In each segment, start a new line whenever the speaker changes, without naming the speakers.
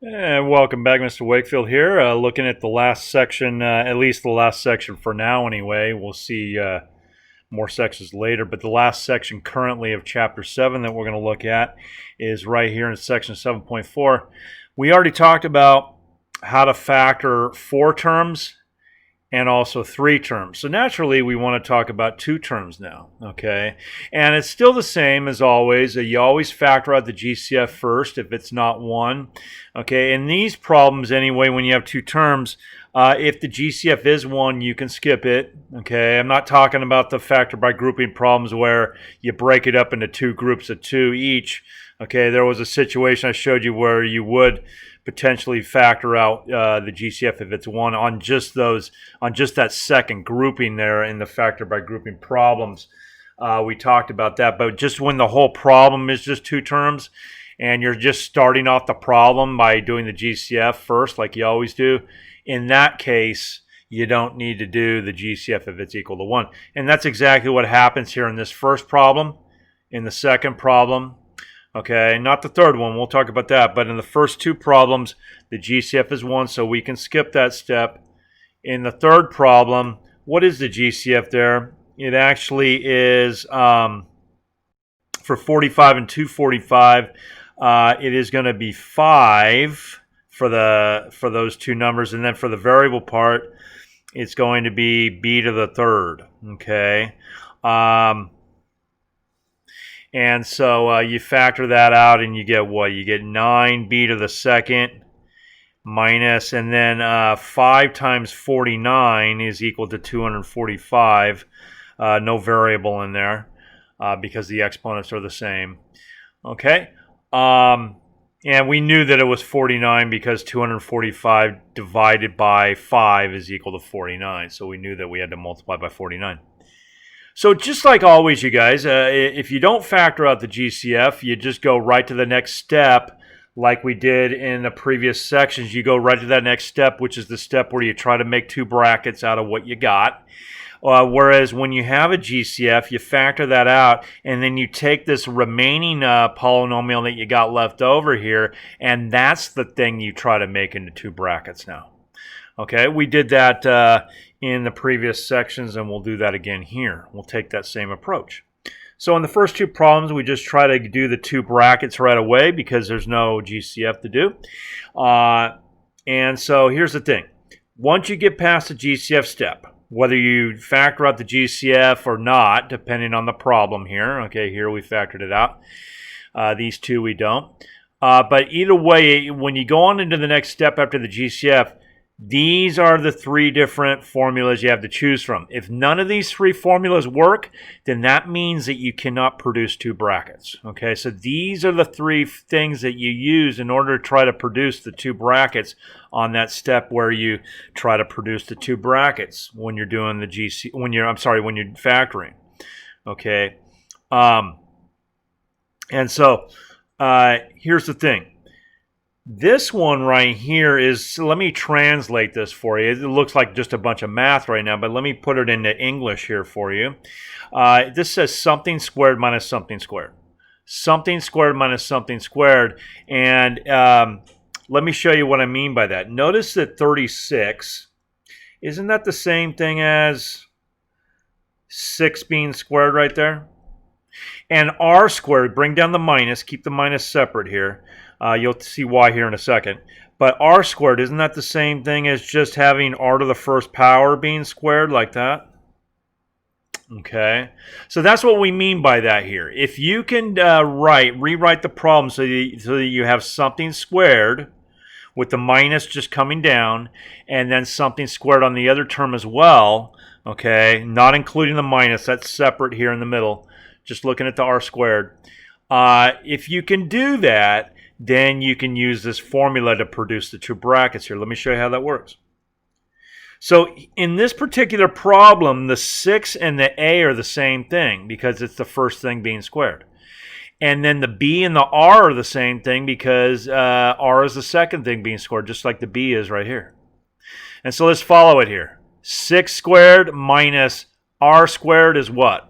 And welcome back, Mr. Wakefield here. Looking at the last section, at least the last section for now anyway. We'll see more sections later, but the last section currently of Chapter 7 that we're going to look at is right here in Section 7.4. We already talked about how to factor 4 terms and also 3 terms. So naturally, we want to talk about 2 terms now, okay? And it's still the same as always. You always factor out the GCF first if it's not 1, okay? In these problems anyway, when you have 2 terms, if the GCF is 1, you can skip it, okay? I'm not talking about the factor by grouping problems where you break it up into 2 groups of 2 each, okay? There was a situation I showed you where you would potentially factor out the GCF if it's 1 on just that second grouping there in the factor by grouping problems. We talked about that, but just when the whole problem is just 2 terms and you're just starting off the problem by doing the GCF first like you always do, in that case you don't need to do the GCF if it's equal to 1. And that's exactly what happens here in this first problem, in the second problem. Okay, not the third one. We'll talk about that. But in the first 2 problems, the GCF is 1, so we can skip that step. In the third problem, what is the GCF there? It actually is for 45 and 245. It is going to be 5 for those 2 numbers, and then for the variable part, it's going to be b to the third. Okay. And so you factor that out and you get what? You get 9b to the second minus, and then 5 times 49 is equal to 245. No variable in there because the exponents are the same. Okay. And we knew that it was 49 because 245 divided by 5 is equal to 49. So we knew that we had to multiply by 49. So just like always, you guys, if you don't factor out the GCF, you just go right to the next step like we did in the previous sections. You go right to that next step, which is the step where you try to make 2 brackets out of what you got. Whereas when you have a GCF, you factor that out, and then you take this remaining polynomial that you got left over here, and that's the thing you try to make into 2 brackets now. Okay, we did that in the previous sections, and we'll do that again here. We'll take that same approach. So in the first 2 problems, we just try to do the 2 brackets right away because there's no GCF to do. And so here's the thing. Once you get past the GCF step, whether you factor out the GCF or not, depending on the problem here. Okay, here we factored it out. These 2 we don't. But either way, when you go on into the next step after the GCF, these are the 3 different formulas you have to choose from. If none of these 3 formulas work, then that means that you cannot produce 2 brackets. Okay, so these are the 3 things that you use in order to try to produce the 2 brackets on that step where you try to produce the 2 brackets when you're doing the when you're factoring. Okay, and so here's the thing. This one right here is, let me translate this for you. It looks like just a bunch of math right now, but let me put it into English here for you. This says something squared minus something squared. Something squared minus something squared. And let me show you what I mean by that. Notice that 36, isn't that the same thing as 6 being squared right there? And r squared, bring down the minus, keep the minus separate here. You'll see why here in a second. But r squared, isn't that the same thing as just having r to the first power being squared like that? Okay, so that's what we mean by that here. If you can rewrite the problem so that you have something squared with the minus just coming down, and then something squared on the other term as well, okay, not including the minus, that's separate here in the middle, just looking at the r squared. If you can do that, then you can use this formula to produce the 2 brackets here. Let me show you how that works. So in this particular problem, the 6 and the a are the same thing because it's the first thing being squared. And then the b and the r are the same thing because r is the second thing being squared, just like the b is right here. And so let's follow it here. 6 squared minus r squared is what?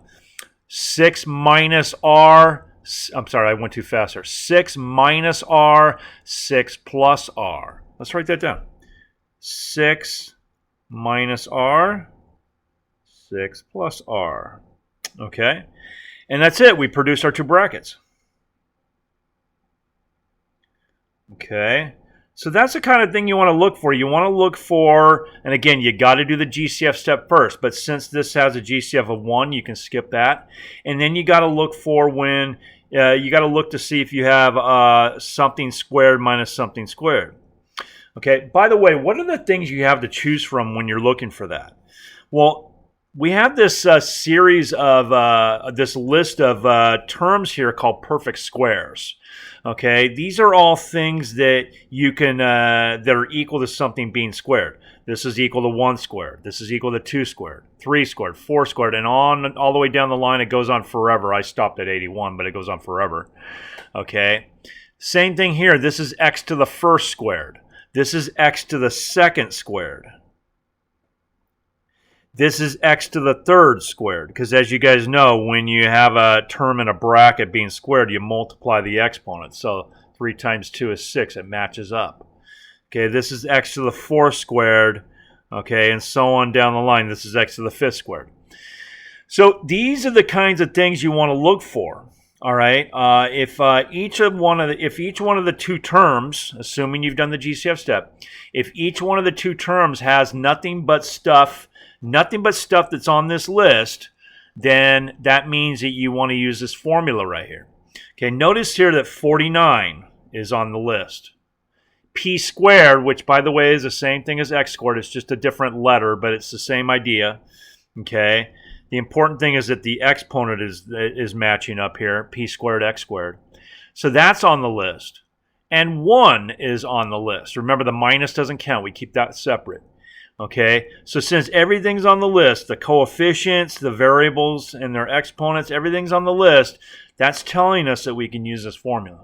6 minus r I'm sorry, I went too fast here. 6 minus r, 6 plus r. Let's write that down. 6 minus r, 6 plus r. Okay? And that's it. We produced our two brackets. Okay? So that's the kind of thing you want to look for. You want to look for, and again, you got to do the GCF step first. But since this has a GCF of 1, you can skip that. And then you got to look for when, you got to look to see if you have something squared minus something squared. Okay, by the way, what are the things you have to choose from when you're looking for that? Well, we have this series of, this list of terms here called perfect squares. Okay, these are all things that you can, that are equal to something being squared. This is equal to 1 squared. This is equal to 2 squared, 3 squared, 4 squared, and on all the way down the line. It goes on forever. I stopped at 81, but it goes on forever. Okay, same thing here. This is x to the first squared. This is x to the second squared. This is x to the third squared, because as you guys know, when you have a term in a bracket being squared, you multiply the exponents. So 3 times 2 is 6. It matches up. Okay, this is x to the fourth squared, okay, and so on down the line. This is x to the fifth squared. So these are the kinds of things you want to look for. All right, if each one of the two terms, assuming you've done the GCF step, if each one of the two terms has nothing but stuff that's on this list, then that means that you want to use this formula right here. Okay, notice here that 49 is on the list. P squared, which by the way is the same thing as x squared, it's just a different letter, but it's the same idea. Okay, the important thing is that the exponent is matching up here, p squared, x squared. So that's on the list. And 1 is on the list. Remember, the minus doesn't count. We keep that separate. Okay, so since everything's on the list, the coefficients, the variables, and their exponents, everything's on the list, that's telling us that we can use this formula.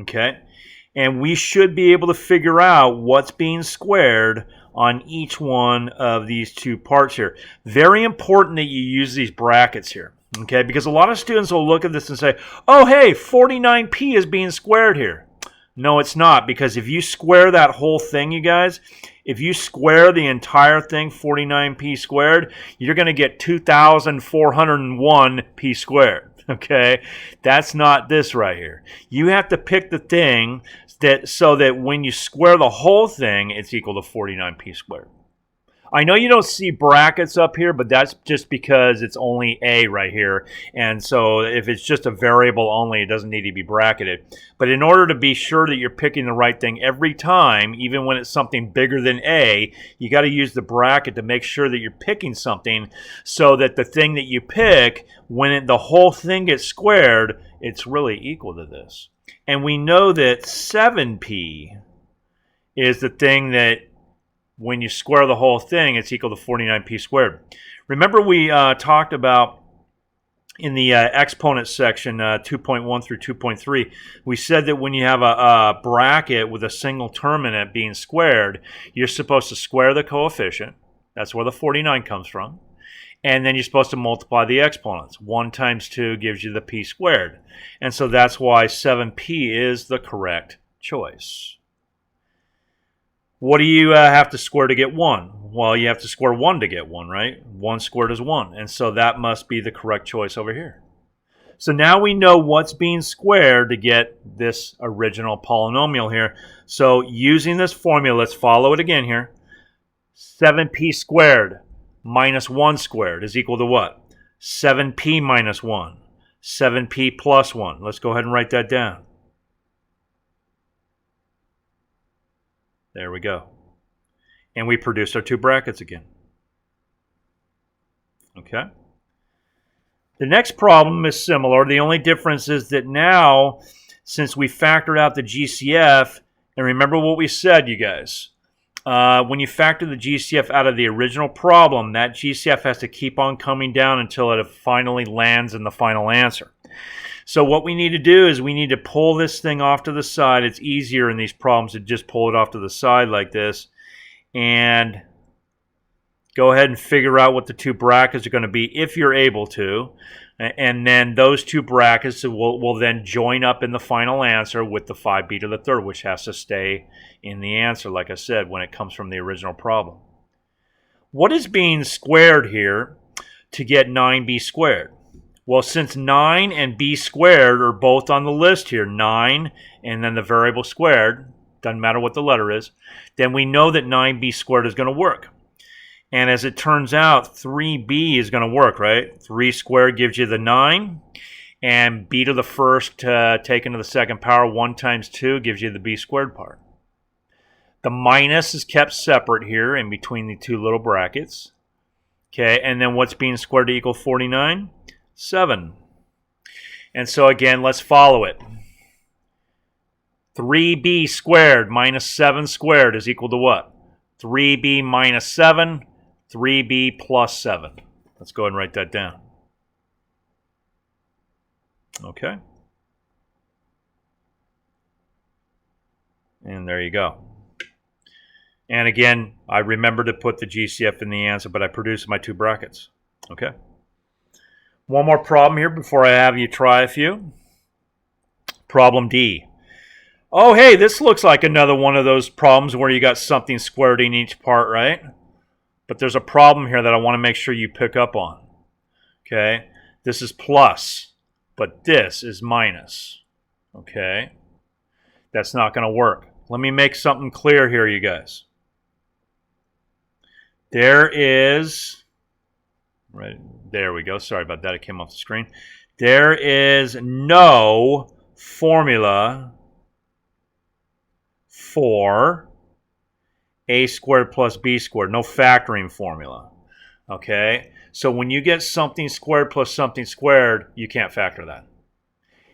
Okay, and we should be able to figure out what's being squared on each one of these two parts here. Very important that you use these brackets here. Okay, because a lot of students will look at this and say, oh, hey, 49p is being squared here. No, it's not, because if you square that whole thing, you guys, if you square the entire thing, 49p squared, you're going to get 2,401p squared. Okay, that's not this right here. You have to pick the thing so that when you square the whole thing, it's equal to 49p squared. I know you don't see brackets up here, but that's just because it's only a right here. And so if it's just a variable only, it doesn't need to be bracketed. But in order to be sure that you're picking the right thing every time, even when it's something bigger than a, you got to use the bracket to make sure that you're picking something so that the thing that you pick, when the whole thing gets squared, it's really equal to this. And we know that 7p is the thing that when you square the whole thing, it's equal to 49p squared. Remember we talked about in the exponent section 2.1 through 2.3, we said that when you have a bracket with a single term in it being squared, you're supposed to square the coefficient. That's where the 49 comes from. And then you're supposed to multiply the exponents. 1 times 2 gives you the p squared. And so that's why 7p is the correct choice. What do you have to square to get 1? Well, you have to square 1 to get 1, right? 1 squared is 1. And so that must be the correct choice over here. So now we know what's being squared to get this original polynomial here. So using this formula, let's follow it again here. 7p squared minus 1 squared is equal to what? 7p minus 1. 7p plus 1. Let's go ahead and write that down. There we go. And we produced our two brackets again. Okay. The next problem is similar. The only difference is that now, since we factored out the GCF, and remember what we said, you guys, when you factor the GCF out of the original problem, that GCF has to keep on coming down until it finally lands in the final answer. So what we need to do is we need to pull this thing off to the side. It's easier in these problems to just pull it off to the side like this and go ahead and figure out what the two brackets are going to be if you're able to. And then those two brackets will then join up in the final answer with the 5b to the third, which has to stay in the answer, like I said, when it comes from the original problem. What is being squared here to get 9b squared? Well, since 9 and b squared are both on the list here, 9 and then the variable squared, doesn't matter what the letter is, then we know that 9b squared is going to work. And as it turns out, 3b is going to work, right? 3 squared gives you the 9, and b to the first taken to the second power, 1 times 2 gives you the b squared part. The minus is kept separate here in between the two little brackets. Okay, and then what's being squared to equal 49? 7. And so again, let's follow it. 3b squared minus 7 squared is equal to what? 3b minus 7, 3b plus 7. Let's go ahead and write that down. Okay. And there you go. And again, I remember to put the GCF in the answer, but I produced my two brackets. Okay. One more problem here before I have you try a few. Problem D. Oh, hey, this looks like another one of those problems where you got something squared in each part, right? But there's a problem here that I want to make sure you pick up on. Okay? This is plus, but this is minus. Okay? That's not going to work. Let me make something clear here, you guys. There is, right there we go. Sorry about that. It came off the screen. There is no formula for a squared plus b squared. No factoring formula. Okay? So when you get something squared plus something squared, you can't factor that.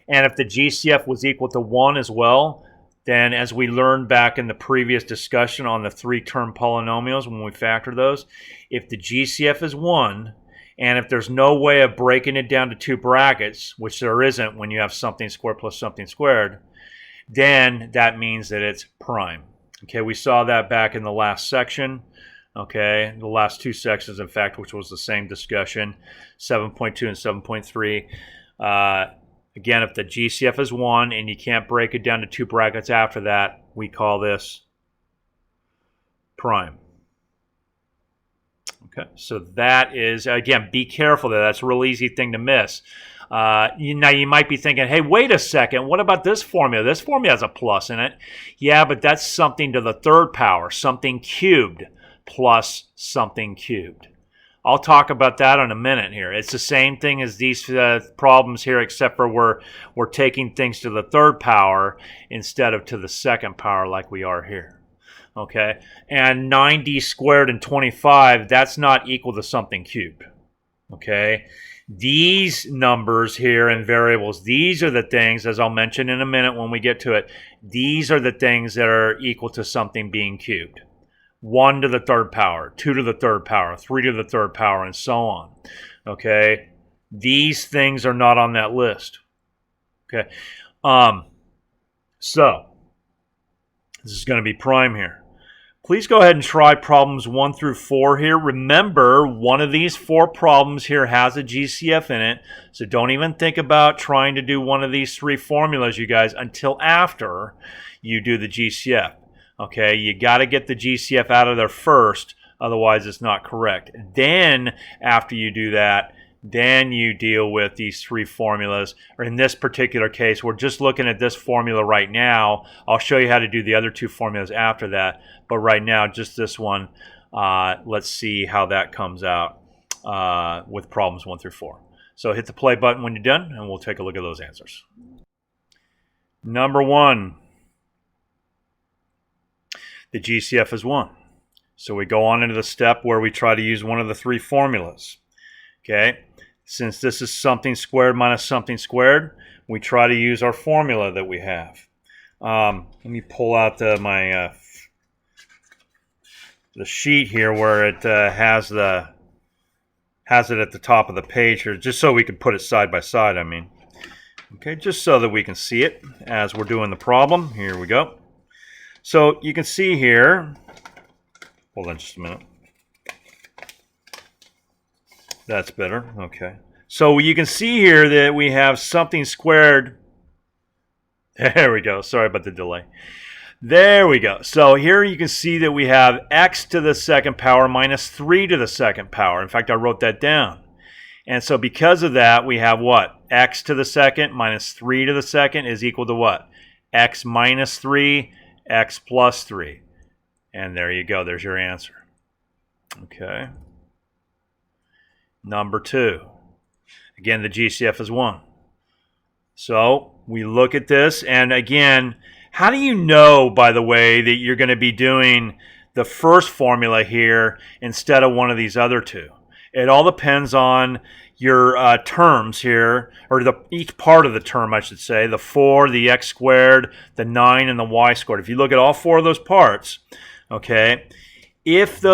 And if the GCF was equal to 1 as well, then as we learned back in the previous discussion on the 3-term polynomials when we factor those, if the GCF is 1, and if there's no way of breaking it down to two brackets, which there isn't when you have something squared plus something squared, then that means that it's prime. Okay, we saw that back in the last section. Okay, the last two sections, in fact, which was the same discussion, 7.2 and 7.3. Again, if the GCF is 1 and you can't break it down to two brackets after that, we call this prime. Okay, so that is, again, be careful there. That's a real easy thing to miss. Now, you might be thinking, hey, wait a second. What about this formula? This formula has a plus in it. Yeah, but that's something to the third power, something cubed plus something cubed. I'll talk about that in a minute here. It's the same thing as these problems here, except for we're taking things to the third power instead of to the second power like we are here. Okay? And 9d squared and 25, that's not equal to something cubed. Okay? These numbers here and variables, these are the things, as I'll mention in a minute when we get to it, these are the things that are equal to something being cubed. 1 to the third power, 2 to the third power, 3 to the third power, and so on. Okay? These things are not on that list. Okay? So, this is going to be prime here. Please go ahead and try problems 1 through 4 here. Remember, one of these 4 problems here has a GCF in it, so don't even think about trying to do one of these 3 formulas, you guys, until after you do the GCF. Okay, you got to get the GCF out of there first, otherwise it's not correct. Then, after you do that, then you deal with these 3 formulas. Or in this particular case, we're just looking at this formula right now. I'll show you how to do the other 2 formulas after that. But right now, just this one, let's see how that comes out with problems 1 through 4. So hit the play button when you're done, and we'll take a look at those answers. Number 1. The GCF is 1. So we go on into the step where we try to use one of the 3 formulas. Okay, since this is something squared minus something squared, we try to use our formula that we have. Let me pull out the sheet here where it has it at the top of the page here, just so we can put it side by side, I mean. Okay, just so that we can see it as we're doing the problem. Here we go. So you can see here, hold on just a minute. That's better, okay. So you can see here that we have something squared. There we go. Sorry about the delay. There we go. So here you can see that we have x to the second power minus 3 to the second power. In fact, I wrote that down. And so because of that, we have what? X to the second minus 3 to the second is equal to what? X minus 3, x plus 3. And there you go. There's your answer. Okay. Number 2. Again, the GCF is 1. So we look at this, and again, how do you know, by the way, that you're going to be doing the first formula here instead of one of these other two? It all depends on your terms here, or each part of the term, I should say, the 4, the x squared, the 9, and the y squared. If you look at all 4 of those parts, okay, if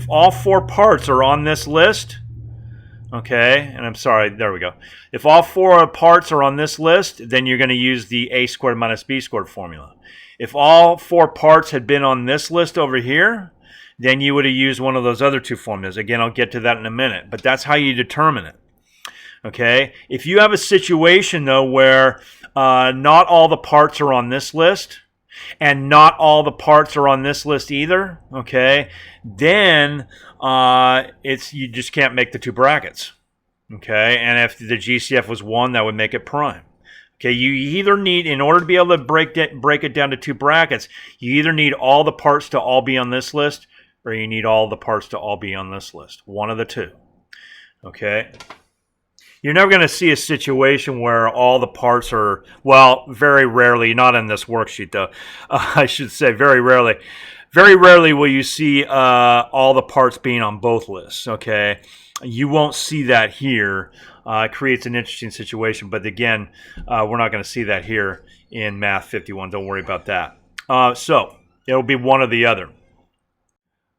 all 4 parts are on this list, okay, and I'm sorry, there we go. If all 4 parts are on this list, then you're going to use the a squared minus b squared formula. If all 4 parts had been on this list over here, then you would have used one of those other 2 formulas. Again, I'll get to that in a minute, but that's how you determine it. Okay, if you have a situation, though, where not all the parts are on this list, and not all the parts are on this list either, okay, then you just can't make the 2 brackets, okay, and if the GCF was 1, that would make it prime. Okay, you either need, in order to be able to break it down to 2 brackets, you either need all the parts to all be on this list, or you need all the parts to all be on this list. One of the 2, okay. You're never going to see a situation where all the parts are, well, very rarely, not in this worksheet though, I should say very rarely. Very rarely will you see all the parts being on both lists, okay? You won't see that here. It creates an interesting situation, but again, we're not going to see that here in Math 51. Don't worry about that. So it'll be one or the other.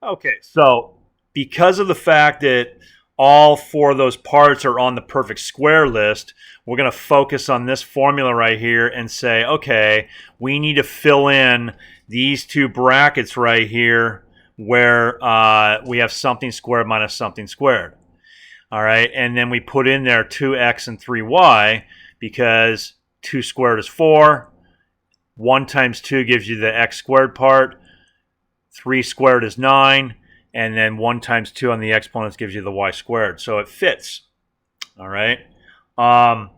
Okay, so because of the fact that all 4 of those parts are on the perfect square list, we're going to focus on this formula right here and say, okay, we need to fill in these 2 brackets right here where we have something squared minus something squared. All right, and then we put in there 2x and 3y because 2 squared is 4. 1 times 2 gives you the x squared part. 3 squared is 9. And then 1 times 2 on the exponents gives you the y squared. So it fits. All right. And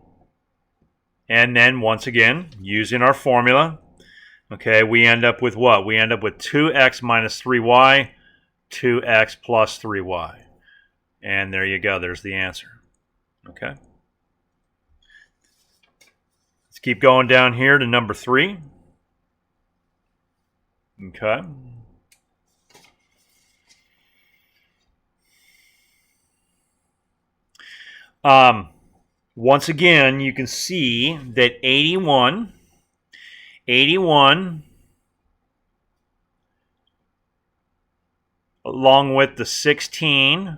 then once again, using our formula, okay, we end up with what? We end up with 2x minus 3y, 2x plus 3y. And there you go. There's the answer. Okay. Let's keep going down here to number 3. Okay. Once again, you can see that 81, along with the 16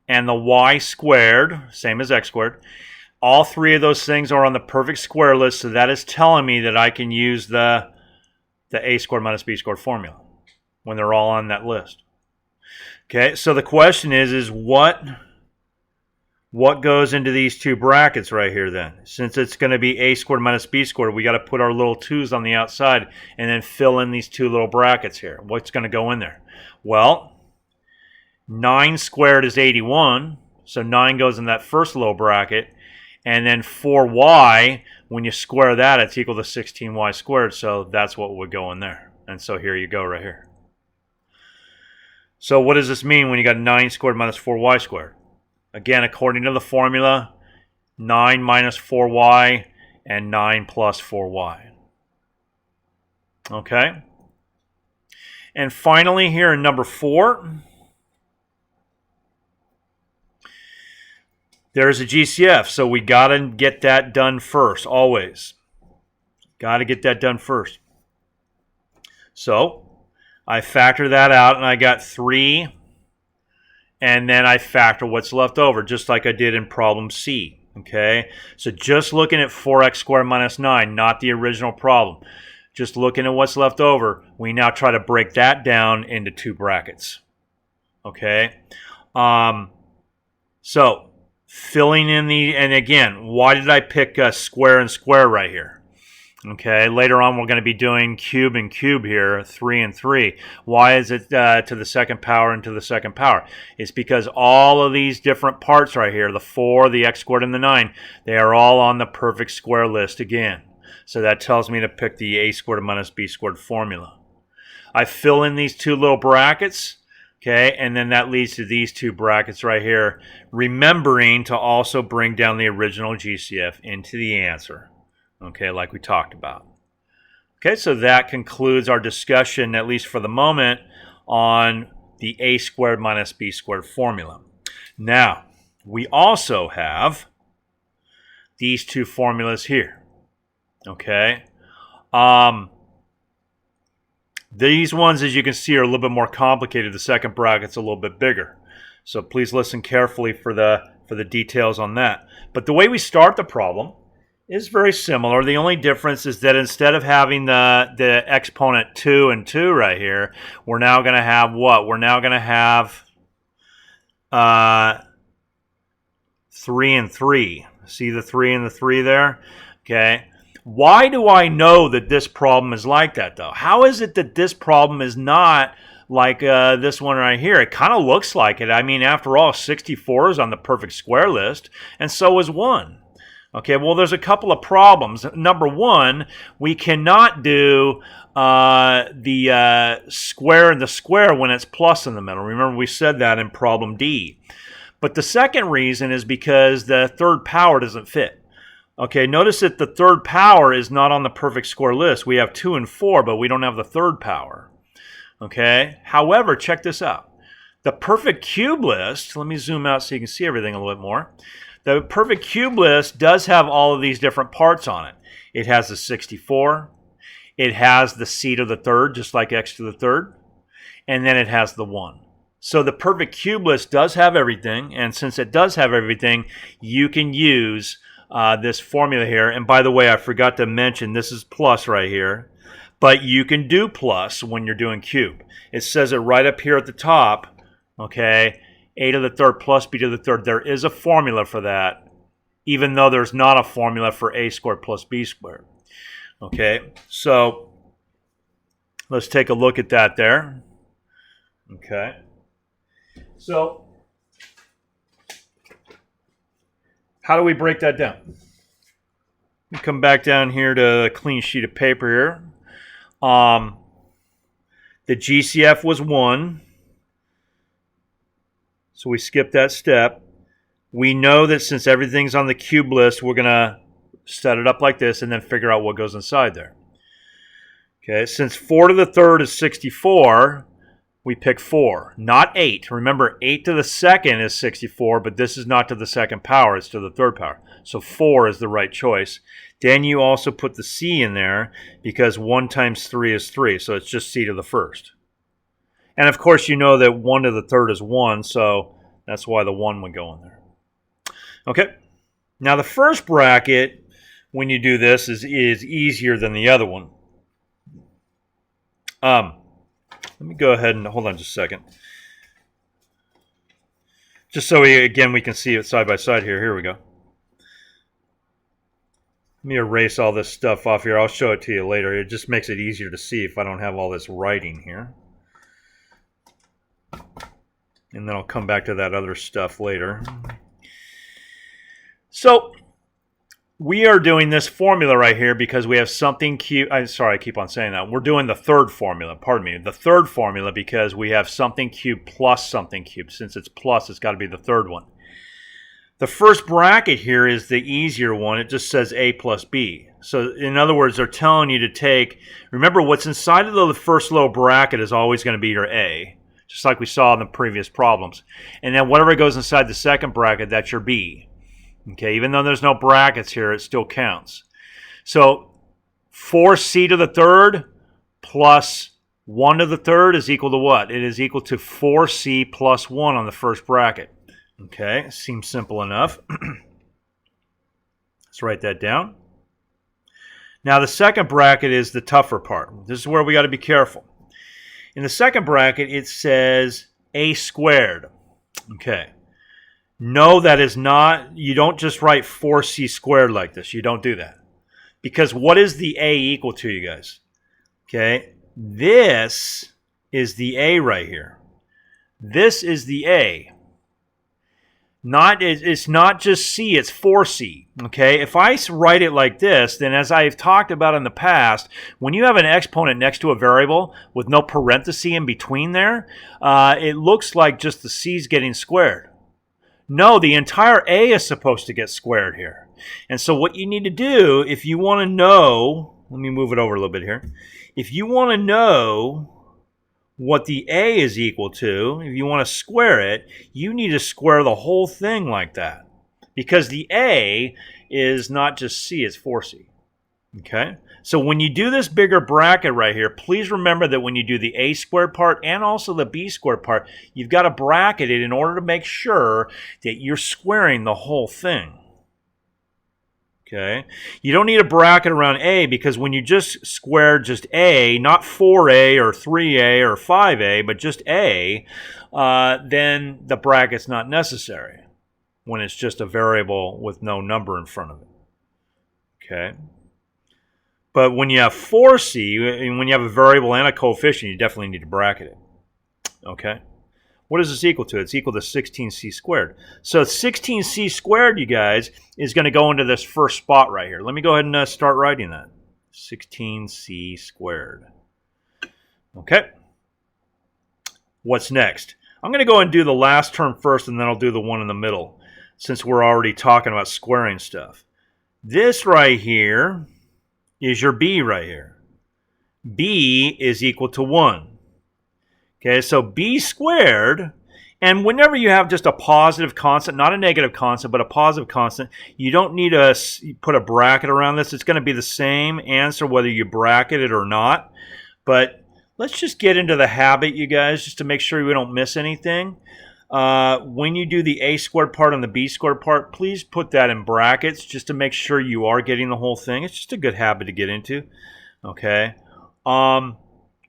and the y squared, same as x squared, all 3 of those things are on the perfect square list, so that is telling me that I can use the a squared minus b squared formula when they're all on that list. Okay, so the question is what goes into these 2 brackets right here then? Since it's going to be a squared minus b squared, we got to put our little 2's on the outside and then fill in these 2 little brackets here. What's going to go in there? Well, 9 squared is 81, so 9 goes in that first little bracket. And then 4y, when you square that, it's equal to 16y squared, so that's what would go in there. And so here you go right here. So what does this mean when you got 9 squared minus 4y squared? Again, according to the formula, 9 minus 4y and 9 plus 4y. Okay? And finally here in number 4, there's a GCF, so we got to get that done first, always. Got to get that done first. So I factor that out, and I got 3. And then I factor what's left over, just like I did in problem C, okay? So just looking at 4x squared minus 9, not the original problem. Just looking at what's left over, we now try to break that down into 2 brackets, okay? So filling in the, and again, why did I pick square and square right here? Okay, later on we're going to be doing cube and cube here, 3 and 3. Why is it to the second power and to the second power? It's because all of these different parts right here, the 4, the x squared, and the 9, they are all on the perfect square list again. So that tells me to pick the a squared minus b squared formula. I fill in these two little brackets, okay, and then that leads to these two brackets right here, remembering to also bring down the original GCF into the answer. Okay, like we talked about. Okay, so that concludes our discussion, at least for the moment, on the a squared minus b squared formula. Now, we also have these two formulas here. Okay. These ones, as you can see, are a little bit more complicated. The second bracket's a little bit bigger. So please listen carefully for the details on that. But the way we start the problem is very similar. The only difference is that instead of having the exponent 2 and 2 right here, we're now going to have what? We're now going to have 3 and 3. See the 3 and the 3 there? Okay. Why do I know that this problem is like that, though? How is it that this problem is not like this one right here? It kind of looks like it. I mean, after all, 64 is on the perfect square list, and so is 1. Okay, well, there's a couple of problems. Number one, we cannot do the square and the square when it's plus in the middle. Remember, we said that in problem D. But the second reason is because the third power doesn't fit. Okay, notice that the third power is not on the perfect square list. We have 2 and 4, but we don't have the third power. Okay, however, check this out. The perfect cube list, let me zoom out so you can see everything a little bit more. The perfect cube list does have all of these different parts on it. It has the 64. It has the c to the third, just like x to the third. And then it has the 1. So the perfect cube list does have everything. And since it does have everything, you can use this formula here. And by the way, I forgot to mention, this is plus right here. But you can do plus when you're doing cube. It says it right up here at the top, okay? A to the third plus b to the third. There is a formula for that, even though there's not a formula for a squared plus b squared. Okay, so let's take a look at that there. Okay, so how do we break that down? We come back down here to a clean sheet of paper here. The GCF was 1. So we skip that step. We know that since everything's on the cube list, we're going to set it up like this and then figure out what goes inside there. Okay, since 4 to the third is 64, we pick 4, not 8. Remember, 8 to the second is 64, but this is not to the second power, it's to the third power. So 4 is the right choice. Then you also put the c in there because 1 times 3 is 3, so it's just c to the first. And of course, you know that 1 to the third is 1, so that's why the 1 would go in there. Okay, now the first bracket, when you do this, is easier than the other one. Let me go ahead and hold on just a second. Just so we can see it side by side here. Here we go. Let me erase all this stuff off here. I'll show it to you later. It just makes it easier to see if I don't have all this writing here. And then I'll come back to that other stuff later. So we are doing this formula right here because we have something cube. Sorry, I keep on saying that. We're doing the third formula. Pardon me. The third formula because we have something cubed plus something cubed. Since it's plus, it's got to be the third one. The first bracket here is the easier one. It just says a plus b. So in other words, they're telling you to take, remember what's inside of the first little bracket is always going to be your a. Just like we saw in the previous problems. And then whatever goes inside the second bracket, that's your b. Okay, even though there's no brackets here, it still counts. So 4c to the third plus 1 to the third is equal to what? It is equal to 4c plus 1 on the first bracket. Okay, seems simple enough. Let's write that down. Now the second bracket is the tougher part. This is where we got to be careful. In the second bracket, it says a squared. Okay. No, that is not, you don't just write 4c squared like this. You don't do that. Because what is the a equal to, you guys? Okay, this is the a right here. This is the a. It's not just c, it's 4c. Okay, if I write it like this, then as I've talked about in the past, when you have an exponent next to a variable with no parenthesis in between there, it looks like just the c's getting squared. No, the entire a is supposed to get squared here. And so what you need to do, if you want to know, let me move it over a little bit here. If you want to know what the a is equal to, if you want to square it, you need to square the whole thing like that. Because the a is not just c, it's 4c. Okay? So when you do this bigger bracket right here, please remember that when you do the a squared part and also the b squared part, you've got to bracket it in order to make sure that you're squaring the whole thing. Okay, you don't need a bracket around a because when you just square just a, not 4a or 3a or 5a, but just a, then the bracket's not necessary when it's just a variable with no number in front of it. Okay, but when you have 4c, when you have a variable and a coefficient, you definitely need to bracket it. Okay. What is this equal to? It's equal to 16c squared. So 16c squared, you guys, is going to go into this first spot right here. Let me go ahead and start writing that. 16c squared. Okay. What's next? I'm going to go and do the last term first, and then I'll do the one in the middle, since we're already talking about squaring stuff. This right here is your b right here. b is equal to 1. Okay, so b squared, and whenever you have just a positive constant, not a negative constant, but a positive constant, you don't need to put a bracket around this. It's going to be the same answer whether you bracket it or not. But let's just get into the habit, you guys, just to make sure we don't miss anything. When you do the a squared part and the b squared part, please put that in brackets just to make sure you are getting the whole thing. It's just a good habit to get into. Okay.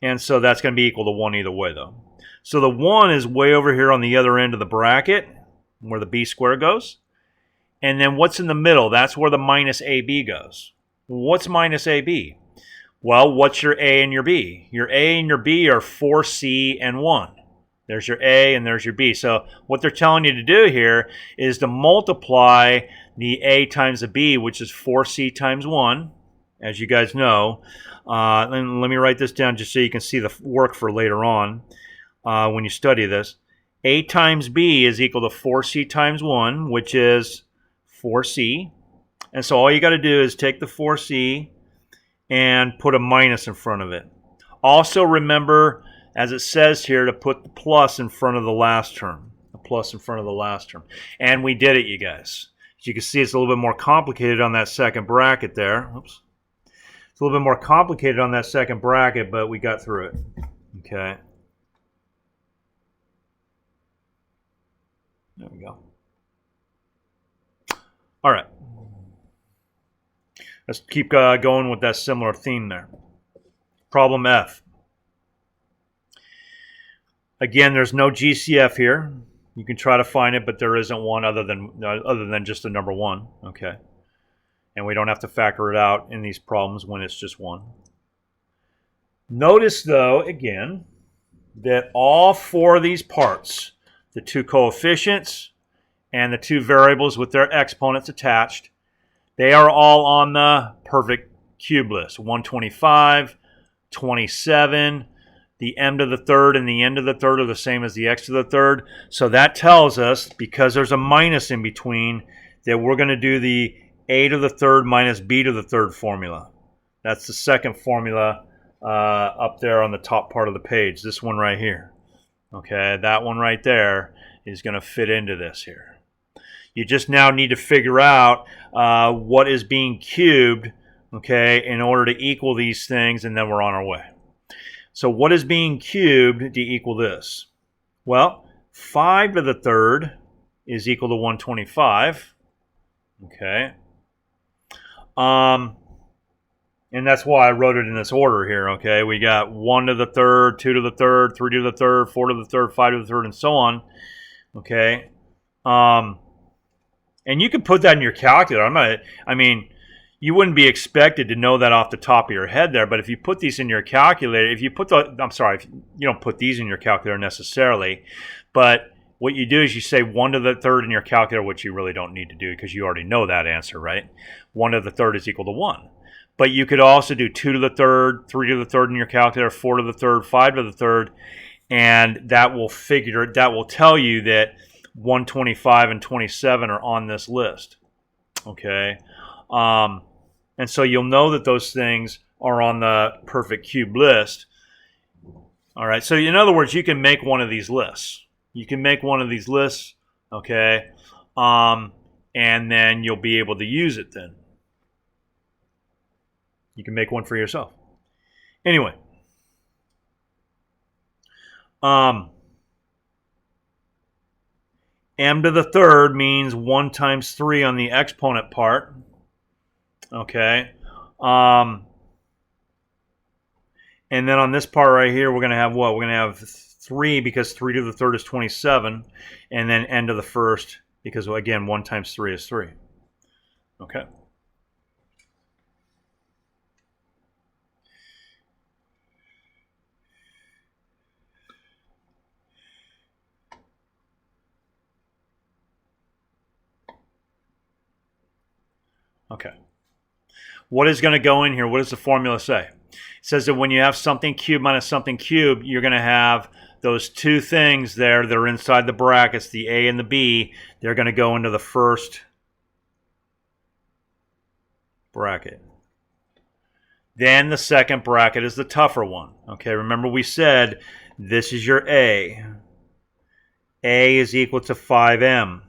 And so that's going to be equal to 1 either way, though. So the 1 is way over here on the other end of the bracket, where the b squared goes. And then what's in the middle? That's where the minus ab goes. What's minus ab? Well, what's your a and your b? Your a and your b are 4c and 1. There's your a and there's your b. So what they're telling you to do here is to multiply the a times the b, which is 4c times 1, as you guys know. Let me write this down just so you can see the work for later on when you study this. A times b is equal to 4c times 1, which is 4c. And so all you got to do is take the 4c and put a minus in front of it. Also remember, as it says here, to put the plus in front of the last term. The plus in front of the last term. And we did it, you guys. As you can see, it's a little bit more complicated on that second bracket there. Oops. It's a little bit more complicated on that second bracket, but we got through it. Okay. There we go. All right. Let's keep going with that similar theme there. Problem F. Again, there's no GCF here. You can try to find it, but there isn't one other than just the number 1. Okay. And we don't have to factor it out in these problems when it's just 1. Notice, though, again, that all 4 of these parts, the 2 coefficients and the 2 variables with their exponents attached, they are all on the perfect cube list. 125, 27, the m to the third and the n to the third are the same as the x to the third. So that tells us, because there's a minus in between, that we're going to do the a to the third minus b to the third formula. That's the second formula up there on the top part of the page. This one right here. Okay, that one right there is going to fit into this here. You just now need to figure out what is being cubed, okay, in order to equal these things, and then we're on our way. So what is being cubed to equal this? Well, 5 to the third is equal to 125. Okay. And that's why I wrote it in this order here, okay? We got 1 to the third, 2 to the third, 3 to the third, 4 to the third, 5 to the third, and so on, okay? And you can put that in your calculator. I mean, you wouldn't be expected to know that off the top of your head there, but if you put these in your calculator, you don't put these in your calculator necessarily, but what you do is you say 1 to the third in your calculator, which you really don't need to do because you already know that answer, right? 1 to the third is equal to 1. But you could also do 2 to the third, 3 to the third in your calculator, 4 to the third, 5 to the third, and that will tell you that 125 and 27 are on this list. Okay. And so you'll know that those things are on the perfect cube list. All right. So in other words, you can make one of these lists. You can make one of these lists, okay, and then you'll be able to use it then. You can make one for yourself. Anyway, m to the third means 1 times 3 on the exponent part, okay. And then on this part right here, we're going to have what? We're going to have 3 because 3 to the third is 27. And then n to the first because, well, again, 1 times 3 is 3. Okay. Okay. What is going to go in here? What does the formula say? It says that when you have something cubed minus something cubed, you're going to have those two things there that are inside the brackets, the A and the B. They're going to go into the first bracket. Then the second bracket is the tougher one. Okay, remember we said this is your A. A is equal to 5m.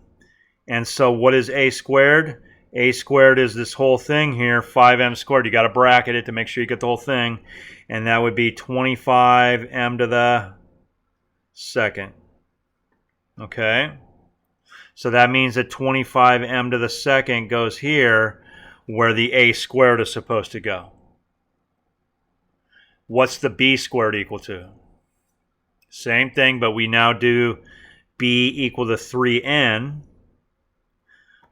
And so what is A squared? A squared is this whole thing here, 5m squared. You got to bracket it to make sure you get the whole thing. And that would be 25m to the second. Okay? So that means that 25m to the second goes here where the A squared is supposed to go. What's the B squared equal to? Same thing, but we now do B equal to 3n.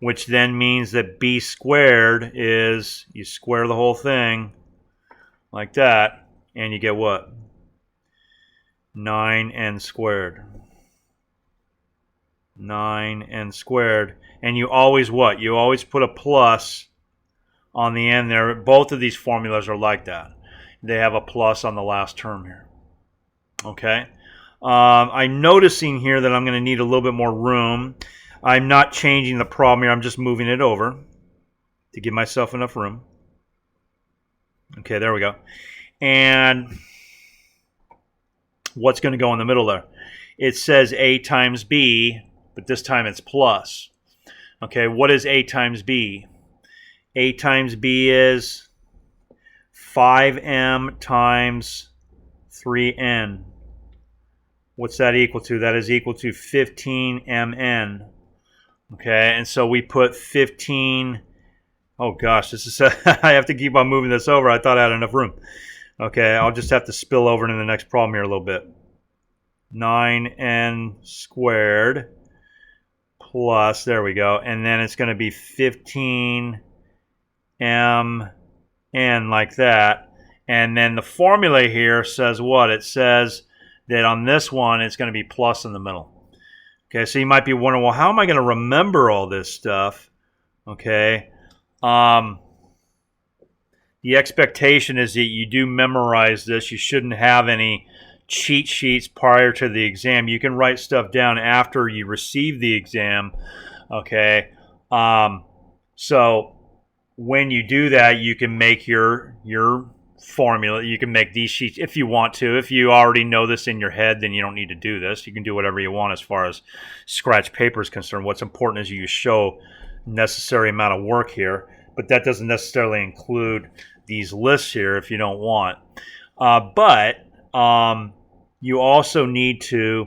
Which then means that B squared is, you square the whole thing like that, and you get what? 9n squared. 9n squared. And you always what? You always put a plus on the end there. Both of these formulas are like that. They have a plus on the last term here. Okay? I'm noticing here that I'm going to need a little bit more room. I'm not changing the problem here. I'm just moving it over to give myself enough room. Okay, there we go. And what's going to go in the middle there? It says A times B, but this time it's plus. Okay, what is A times B? A times B is 5m times 3n. What's that equal to? That is equal to 15mn. Okay, and so we put 15. Oh gosh, this is I have to keep on moving this over. I thought I had enough room. Okay, I'll just have to spill over into the next problem here a little bit. 9n squared plus, there we go, and then it's going to be 15mn like that. And then the formula here says what? It says that on this one, it's going to be plus in the middle. Okay, so you might be wondering, well, how am I going to remember all this stuff? Okay, the expectation is that you do memorize this. You shouldn't have any cheat sheets prior to the exam. You can write stuff down after you receive the exam. Okay, so when you do that, you can make your formula. You can make these sheets if you want to. If you already know this in your head, then you don't need to do this. You can do whatever you want as far as scratch paper is concerned. What's important is you show necessary amount of work here, but that doesn't necessarily include these lists here if you don't want. But you also need to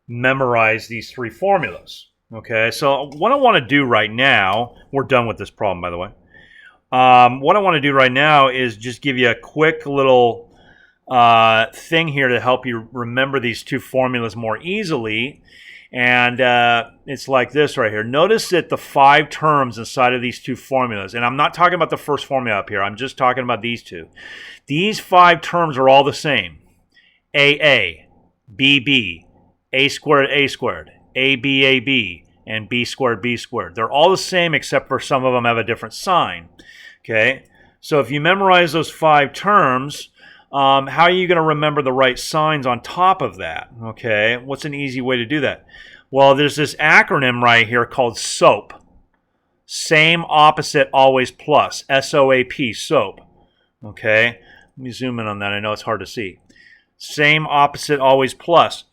memorize these three formulas. Okay, so what I want to do right now, we're done with this problem, by the way. What I want to do right now is just give you a quick little thing here to help you remember these two formulas more easily. And it's like this right here. Notice that the 5 terms inside of these two formulas, and I'm not talking about the first formula up here, I'm just talking about these two. These 5 terms are all the same. AA, BB, A squared, AB, and B squared. They're all the same except for some of them have a different sign. Okay, so if you memorize those 5 terms, how are you going to remember the right signs on top of that? Okay, what's an easy way to do that? Well, there's this acronym right here called SOAP. Same, opposite, always plus. SOAP, SOAP. Okay, let me zoom in on that. I know it's hard to see. Same, opposite, always plus.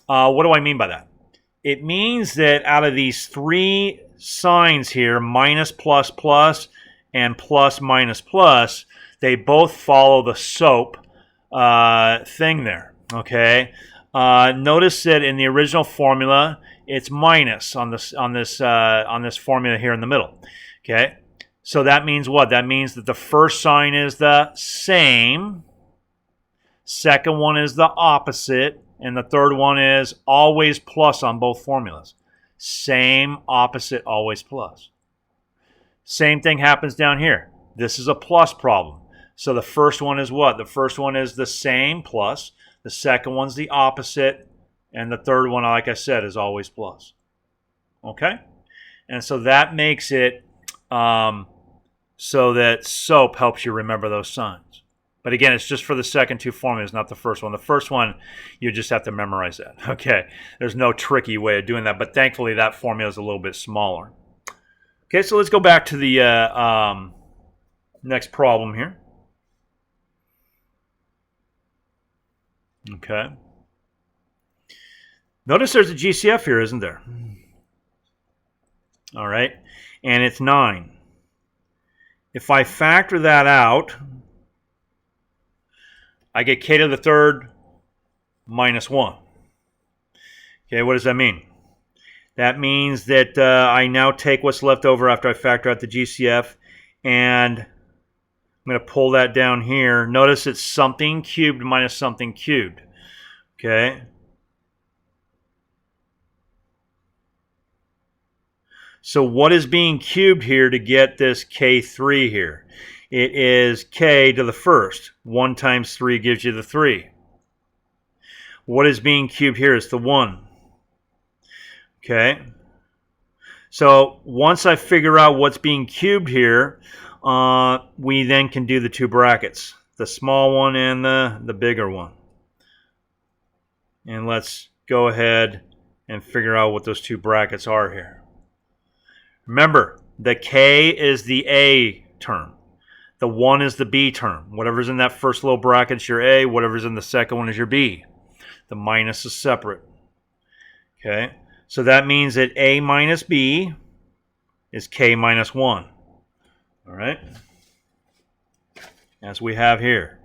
What do I mean by that? It means that out of these 3 signs here, minus, plus, plus, and plus, minus, plus, they both follow the SOAP thing there. Okay. Notice that in the original formula, it's minus on this formula here in the middle. Okay. So that means what? That means that the first sign is the same, second one is the opposite, and the third one is always plus on both formulas. Same, opposite, always plus. Same thing happens down here. This is a plus problem. So the first one is what? The first one is the same plus. The second one's the opposite. And the third one, like I said, is always plus. Okay? And so that makes it so that SOAP helps you remember those signs. But again, it's just for the second 2 formulas, not the first one. The first one, you just have to memorize that. Okay? There's no tricky way of doing that. But thankfully, that formula is a little bit smaller. Okay, so let's go back to the next problem here. Okay. Notice there's a GCF here, isn't there? All right. And it's 9. If I factor that out, I get k to the third minus 1. Okay, what does that mean? That means that I now take what's left over after I factor out the GCF, and I'm going to pull that down here. Notice it's something cubed minus something cubed. Okay. So what is being cubed here to get this k3 here? It is k to the first. 1 times 3 gives you the 3. What is being cubed here is the 1. Okay. So once I figure out what's being cubed here, we then can do the 2 brackets. The small one and the bigger one. And let's go ahead and figure out what those 2 brackets are here. Remember, the k is the A term. The 1 is the B term. Whatever's in that first little bracket is your A. Whatever's in the second one is your B. The minus is separate. Okay. So that means that A minus B is k minus 1. All right. As we have here.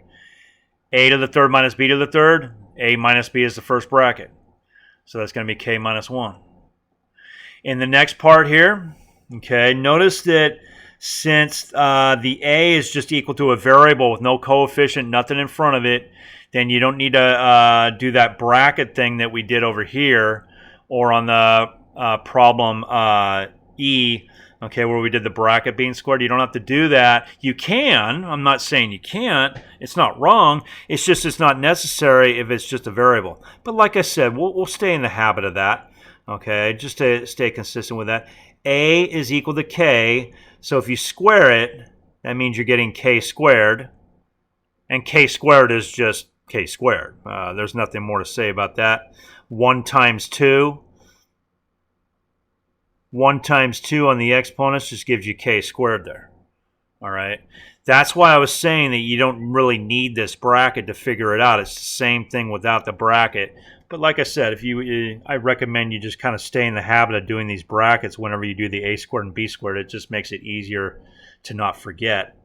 A to the third minus B to the third. A minus B is the first bracket. So that's going to be k minus 1. In the next part here, okay, notice that since the A is just equal to a variable with no coefficient, nothing in front of it, then you don't need to do that bracket thing that we did over here or on the problem E, okay, where we did the bracket being squared. You don't have to do that. You can. I'm not saying you can't. It's not wrong. It's just it's not necessary if it's just a variable. But like I said, we'll stay in the habit of that, okay, just to stay consistent with that. A is equal to k, so if you square it, that means you're getting k squared, and k squared is just k squared. There's nothing more to say about that. 1 times 2. 1 times 2 on the exponents just gives you k squared there. All right. That's why I was saying that you don't really need this bracket to figure it out. It's the same thing without the bracket. But like I said, I recommend you just kind of stay in the habit of doing these brackets whenever you do the a squared and b squared. It just makes it easier to not forget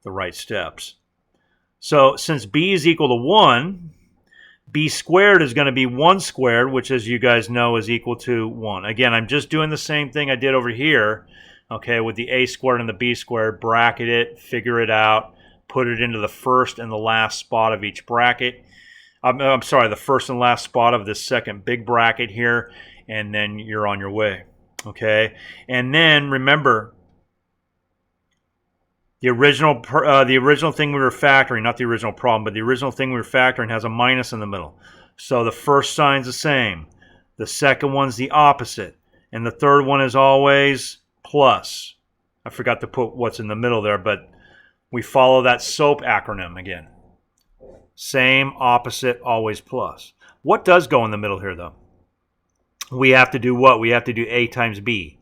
the right steps. So since b is equal to 1, b squared is going to be 1 squared, which as you guys know is equal to 1. Again, I'm just doing the same thing I did over here, okay, with the a squared and the b squared. Bracket it, figure it out, put it into the first and the last spot of each bracket. I'm sorry, the first and last spot of this second big bracket here, and then you're on your way. Okay, and then remember, the original thing we were factoring, not the original problem, but the original thing we were factoring has a minus in the middle. So the first sign's the same. The second one's the opposite. And the third one is always plus. I forgot to put what's in the middle there, but we follow that SOAP acronym again. Same, opposite, always plus. What does go in the middle here, though? We have to do what? We have to do A times B.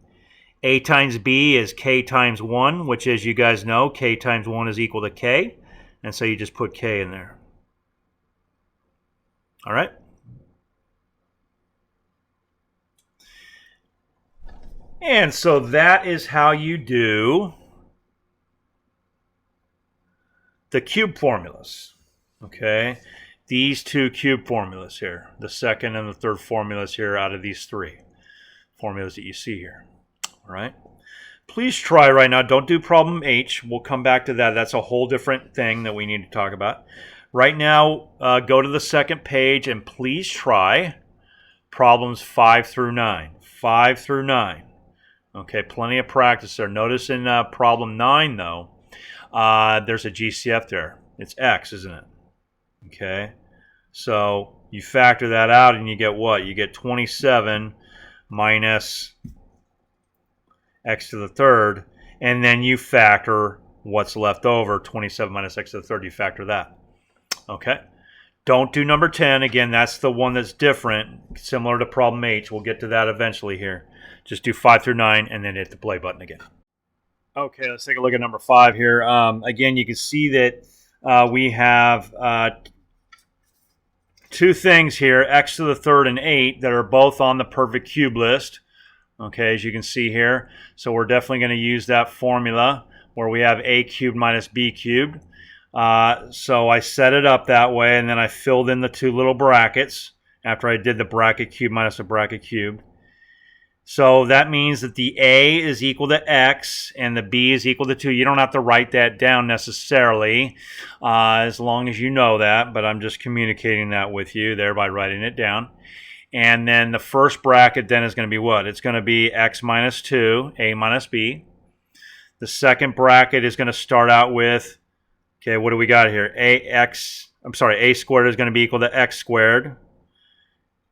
A times B is K times 1, which, as you guys know, K times 1 is equal to K. And so you just put K in there. All right? And so that is how you do the cube formulas. Okay? These two cube formulas here. The second and the third formulas here out of these three formulas that you see here. All right. Please try right now. Don't do problem H. We'll come back to that. That's a whole different thing that we need to talk about. Right now, go to the second page and please try problems 5 through 9. 5 through 9. Okay, plenty of practice there. Notice in problem 9, though, there's a GCF there. It's X, isn't it? Okay. So you factor that out and you get what? You get 27 minus x to the third, and then you factor what's left over, 27 minus x to the third, you factor that. Okay? Don't do number 10. Again, that's the one that's different, similar to problem H. We'll get to that eventually here. Just do 5 through 9, and then hit the play button again. Okay, let's take a look at number 5 here. Again, you can see that we have two things here, x to the third and 8, that are both on the perfect cube list. Okay, as you can see here. So we're definitely going to use that formula where we have a cubed minus b cubed. So I set it up that way, and then I filled in the two little brackets after I did the bracket cube minus the bracket cubed. So that means that the a is equal to x and the b is equal to 2. You don't have to write that down necessarily, as long as you know that, but I'm just communicating that with you there by writing it down. And then the first bracket then is going to be what? It's going to be x minus 2, a minus b. The second bracket is going to start out with, okay, what do we got here? A squared is going to be equal to x squared.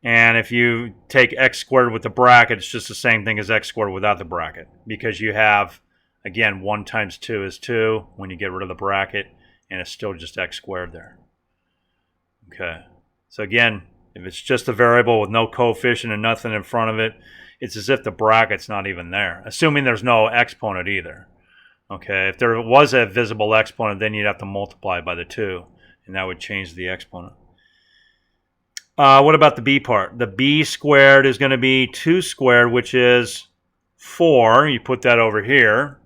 And if you take x squared with the bracket, it's just the same thing as x squared without the bracket. Because you have, again, 1 times 2 is 2 when you get rid of the bracket, and it's still just x squared there. Okay, so again, if it's just a variable with no coefficient and nothing in front of it, it's as if the bracket's not even there, assuming there's no exponent either. Okay, if there was a visible exponent, then you'd have to multiply by the 2, and that would change the exponent. What about the b part? The b squared is going to be 2 squared, which is 4. You put that over here.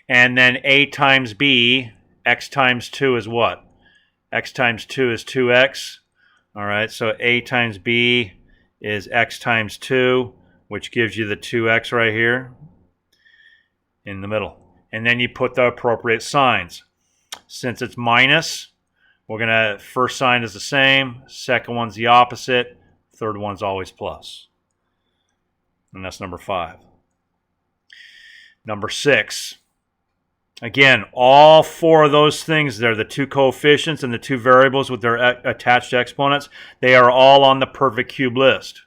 And then a times b, x times 2 is what? X times 2 is 2x. All right, so a times b is x times 2, which gives you the 2x right here in the middle. And then you put the appropriate signs. Since it's minus, we're going to, first sign is the same, second one's the opposite, third one's always plus. And that's number 5. Number 6. Again, all 4 of those things there, the 2 coefficients and the 2 variables with their attached exponents, they are all on the perfect cube list.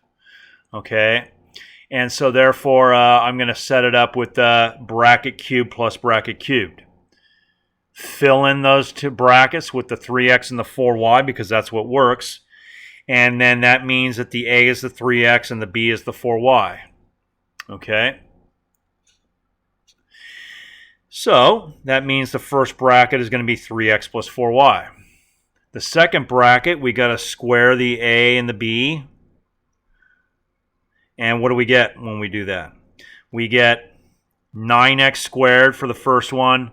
Okay? And so therefore, I'm going to set it up with the bracket cubed plus bracket cubed. Fill in those 2 brackets with the 3x and the 4y because that's what works. And then that means that the a is the 3x and the b is the 4y. Okay? So that means the first bracket is going to be 3x plus 4y. The second bracket, we got to square the a and the b. And what do we get when we do that? We get 9x squared for the first one,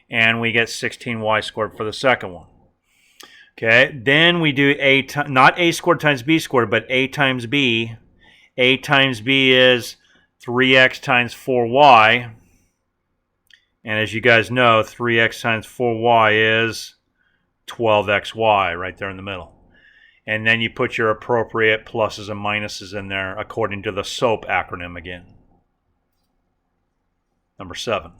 and we get 16y squared for the second one. Okay, then we do not a squared times b squared, but a times b. A times b is 3x times 4y. And as you guys know, 3x times 4y is 12xy right there in the middle. And then you put your appropriate pluses and minuses in there according to the SOAP acronym again. Number 7.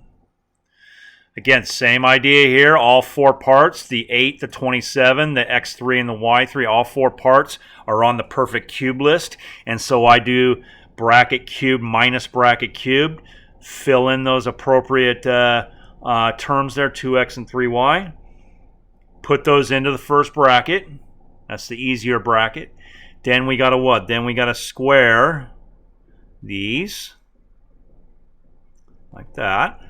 Again, same idea here. All 4 parts, the 8, the 27, the x3, and the y3, all 4 parts are on the perfect cube list. And so I do bracket cubed minus bracket cubed. Fill in those appropriate terms there, 2x and 3y. Put those into the first bracket. That's the easier bracket. Then we got to what? Then we got to square these like that.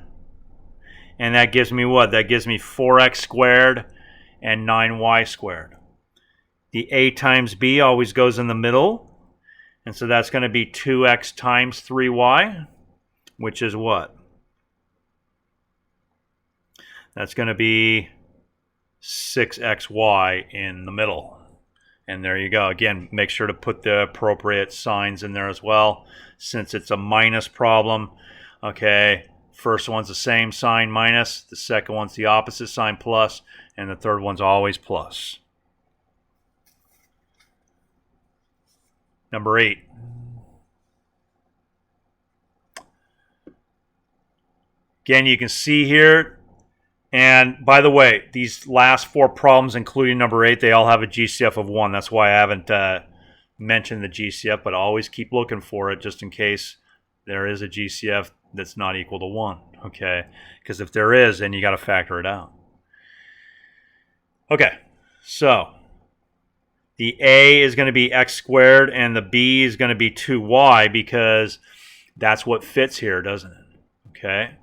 And that gives me what? That gives me 4x squared and 9y squared. The a times b always goes in the middle. And so that's going to be 2x times 3y, which is what? That's going to be 6xy in the middle. And there you go. Again, make sure to put the appropriate signs in there as well, since it's a minus problem. Okay, first one's the same sign, minus. The second one's the opposite sign, plus. And the third one's always plus. Number 8. Again, you can see here. And by the way, these last 4 problems, including number 8, they all have a GCF of 1. That's why I haven't mentioned the GCF, but always keep looking for it just in case there is a GCF that's not equal to 1. Okay, because if there is, then you got to factor it out. Okay, so the a is going to be x squared and the b is going to be 2y because that's what fits here, doesn't it? Okay.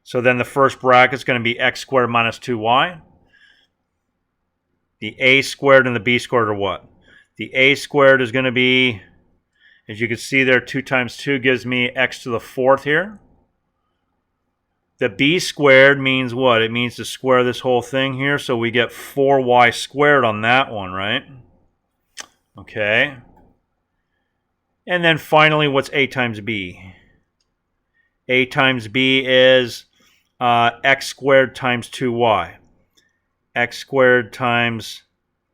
So then the first bracket is going to be x squared minus 2y. The a squared and the b squared are what? The a squared is going to be, as you can see there, 2 times 2 gives me x to the 4th here. The b squared means what? It means to square this whole thing here, so we get 4y squared on that one, right? Okay. And then finally, what's a times b? A times b is x squared times 2y. X squared times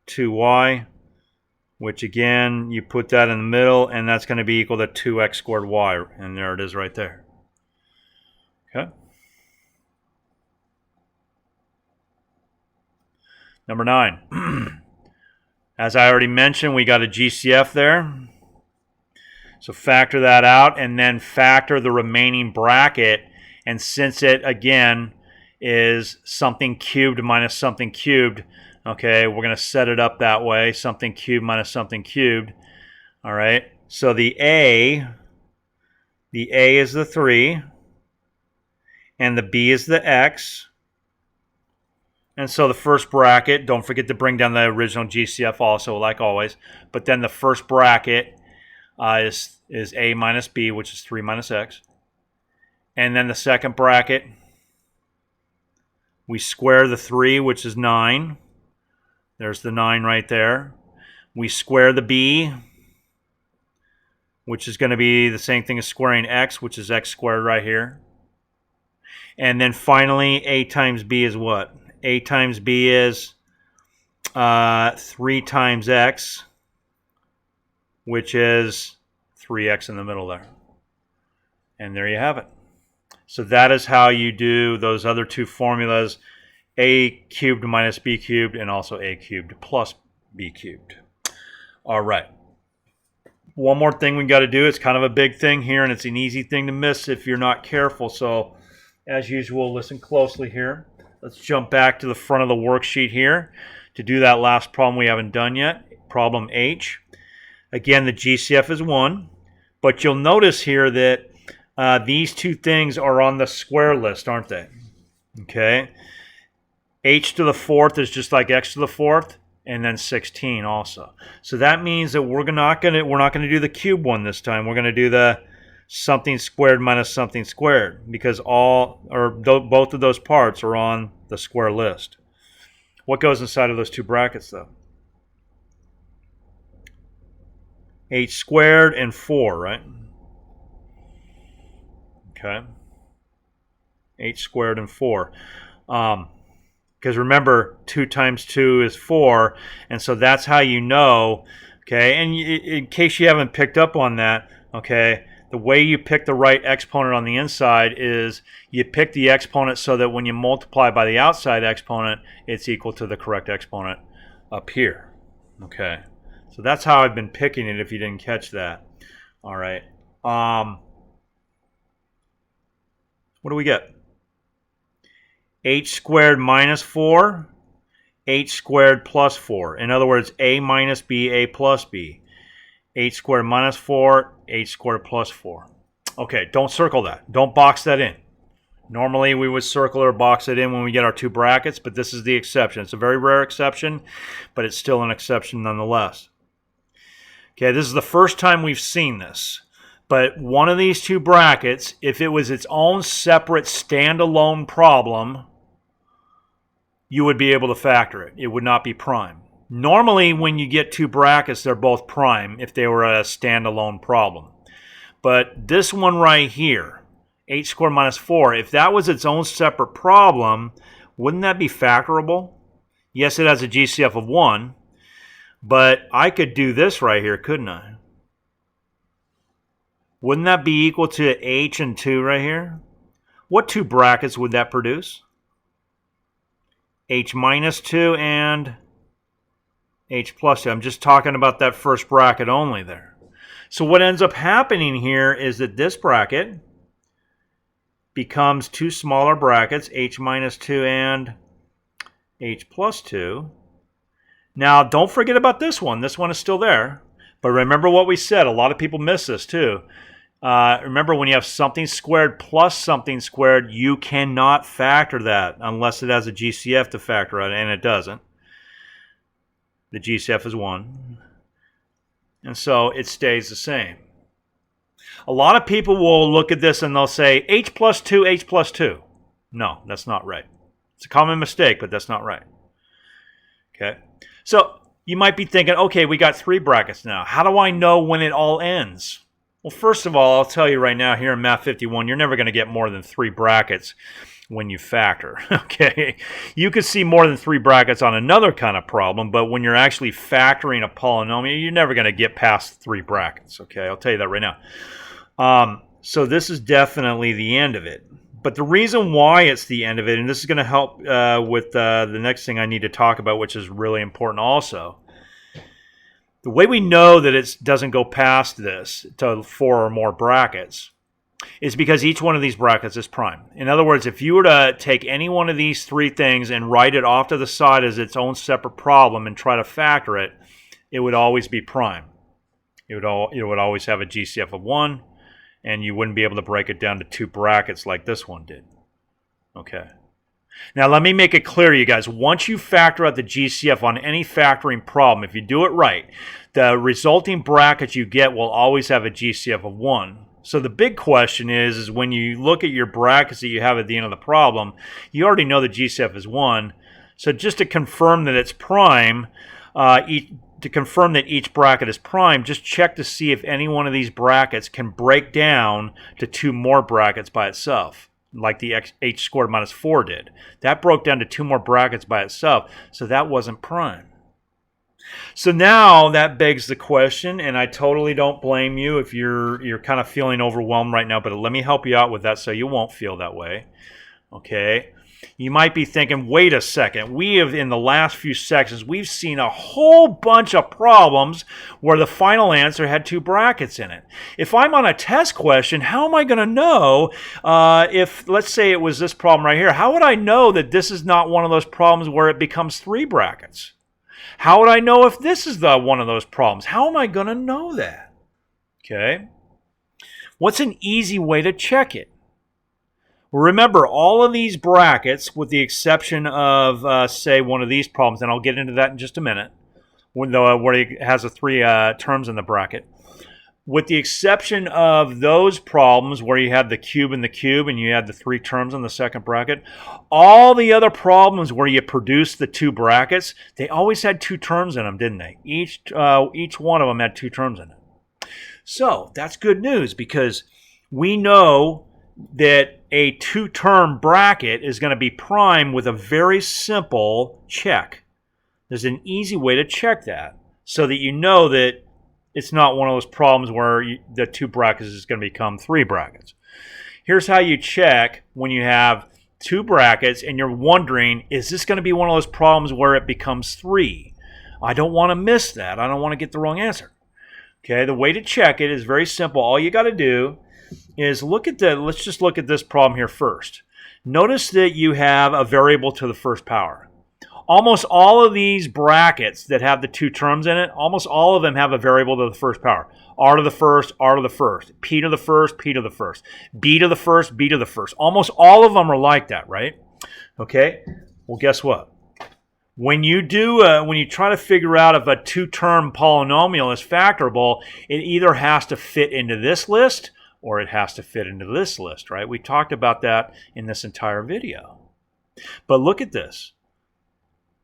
2y, which again, you put that in the middle, and that's going to be equal to 2x squared y. And there it is right there. Okay. Number 9. As I already mentioned, we got a GCF there. So factor that out, and then factor the remaining bracket. And since it, again, is something cubed minus something cubed, okay, we're going to set it up that way, something cubed minus something cubed. All right, so the A is the 3, and the B is the X. And so the first bracket, don't forget to bring down the original GCF also, like always. But then the first bracket is A minus B, which is 3 minus X. And then the second bracket, we square the 3, which is 9. There's the 9 right there. We square the B, which is going to be the same thing as squaring X, which is X squared right here. And then finally, A times B is what? A times B is 3 times X, which is 3X in the middle there. And there you have it. So that is how you do those other 2 formulas, a cubed minus b cubed, and also a cubed plus b cubed. All right. One more thing we got to do. It's kind of a big thing here, and it's an easy thing to miss if you're not careful. So as usual, listen closely here. Let's jump back to the front of the worksheet here to do that last problem we haven't done yet, problem H. Again, the GCF is 1, but you'll notice here that these 2 things are on the square list, aren't they? Okay. H to the 4th is just like x to the 4th, and then 16 also. So that means that we're not going to do the cube one this time. We're going to do the something squared minus something squared, because both of those parts are on the square list. What goes inside of those 2 brackets though? H squared and 4, right? Okay. H squared and 4. Because remember, 2 times 2 is 4, and so that's how you know, okay? And in case you haven't picked up on that, okay, the way you pick the right exponent on the inside is you pick the exponent so that when you multiply by the outside exponent, it's equal to the correct exponent up here, okay? So that's how I've been picking it if you didn't catch that. All right. What do we get? H squared minus 4, H squared plus 4. In other words, A minus B, A plus B. H squared minus 4, H squared plus 4. Okay, don't circle that. Don't box that in. Normally we would circle or box it in when we get our 2 brackets, but this is the exception. It's a very rare exception, but it's still an exception nonetheless. Okay, this is the first time we've seen this. But one of these 2 brackets, if it was its own separate standalone problem, you would be able to factor it. It would not be prime. Normally, when you get 2 brackets, they're both prime if they were a standalone problem. But this one right here, h squared minus 4, if that was its own separate problem, wouldn't that be factorable? Yes, it has a GCF of 1, but I could do this right here, couldn't I? Wouldn't that be equal to h and 2 right here? What 2 brackets would that produce? H minus 2 and H plus 2. I'm just talking about that first bracket only there. So what ends up happening here is that this bracket becomes 2 smaller brackets, H minus 2 and H plus 2. Now, don't forget about this one. This one is still there. But remember what we said. A lot of people miss this too. Remember, when you have something squared plus something squared, you cannot factor that unless it has a GCF to factor out, and it doesn't. The GCF is 1. And so it stays the same. A lot of people will look at this and they'll say, H plus 2, H plus 2. No, that's not right. It's a common mistake, but that's not right. Okay? So you might be thinking, okay, we got 3 brackets now. How do I know when it all ends? Well, first of all, I'll tell you right now, here in Math 51, you're never going to get more than 3 brackets when you factor, okay? You could see more than 3 brackets on another kind of problem, but when you're actually factoring a polynomial, you're never going to get past 3 brackets, okay? I'll tell you that right now. So this is definitely the end of it. But the reason why it's the end of it, and this is going to help with the next thing I need to talk about, which is really important also. The way we know that it doesn't go past this to 4 or more brackets is because each one of these brackets is prime. In other words, if you were to take any one of these 3 things and write it off to the side as its own separate problem and try to factor it, it would always be prime. It would always have a GCF of 1, and you wouldn't be able to break it down to 2 brackets like this one did. Okay. Now let me make it clear to you guys, once you factor out the GCF on any factoring problem, if you do it right, the resulting bracket you get will always have a GCF of 1. So the big question is when you look at your brackets that you have at the end of the problem, you already know the GCF is 1. So just to confirm that it's prime, to confirm that each bracket is prime, just check to see if any one of these brackets can break down to 2 more brackets by itself, like the h squared minus 4 did. That broke down to 2 more brackets by itself, so that wasn't prime. So now that begs the question, and I totally don't blame you if you're kind of feeling overwhelmed right now, but let me help you out with that so you won't feel that way. Okay? You might be thinking, wait a second, we have, in the last few sections, we've seen a whole bunch of problems where the final answer had 2 brackets in it. If I'm on a test question, how am I going to know if, let's say it was this problem right here, how would I know that this is not one of those problems where it becomes 3 brackets? How would I know if this is one of those problems? How am I going to know that? Okay. What's an easy way to check it? Remember, all of these brackets, with the exception of, say, one of these problems, and I'll get into that in just a minute, where it has 3 terms in the bracket. With the exception of those problems where you had the cube and you had the 3 terms in the second bracket, all the other problems where you produced the 2 brackets, they always had 2 terms in them, didn't they? Each one of them had 2 terms in it. So that's good news because we know that a two-term bracket is going to be prime with a very simple check. There's an easy way to check that so that you know that it's not one of those problems where the two brackets is going to become three brackets. Here's how you check when you have two brackets and you're wondering, is this going to be one of those problems where it becomes three? I don't want to miss that. I don't want to get the wrong answer. Okay, the way to check it is very simple. All you got to do is let's just look at this problem here first. Notice that you have a variable to the first power. Almost all of these brackets that have the two terms in it, almost all of them have a variable to the first power. R to the first, R to the first, P to the first, P to the first, B to the first, B to the first. Almost all of them are like that, right? Okay, well, guess what? When you try to figure out if a two-term polynomial is factorable, it either has to fit into this list or it has to fit into this list, right? We talked about that in this entire video. But look at this.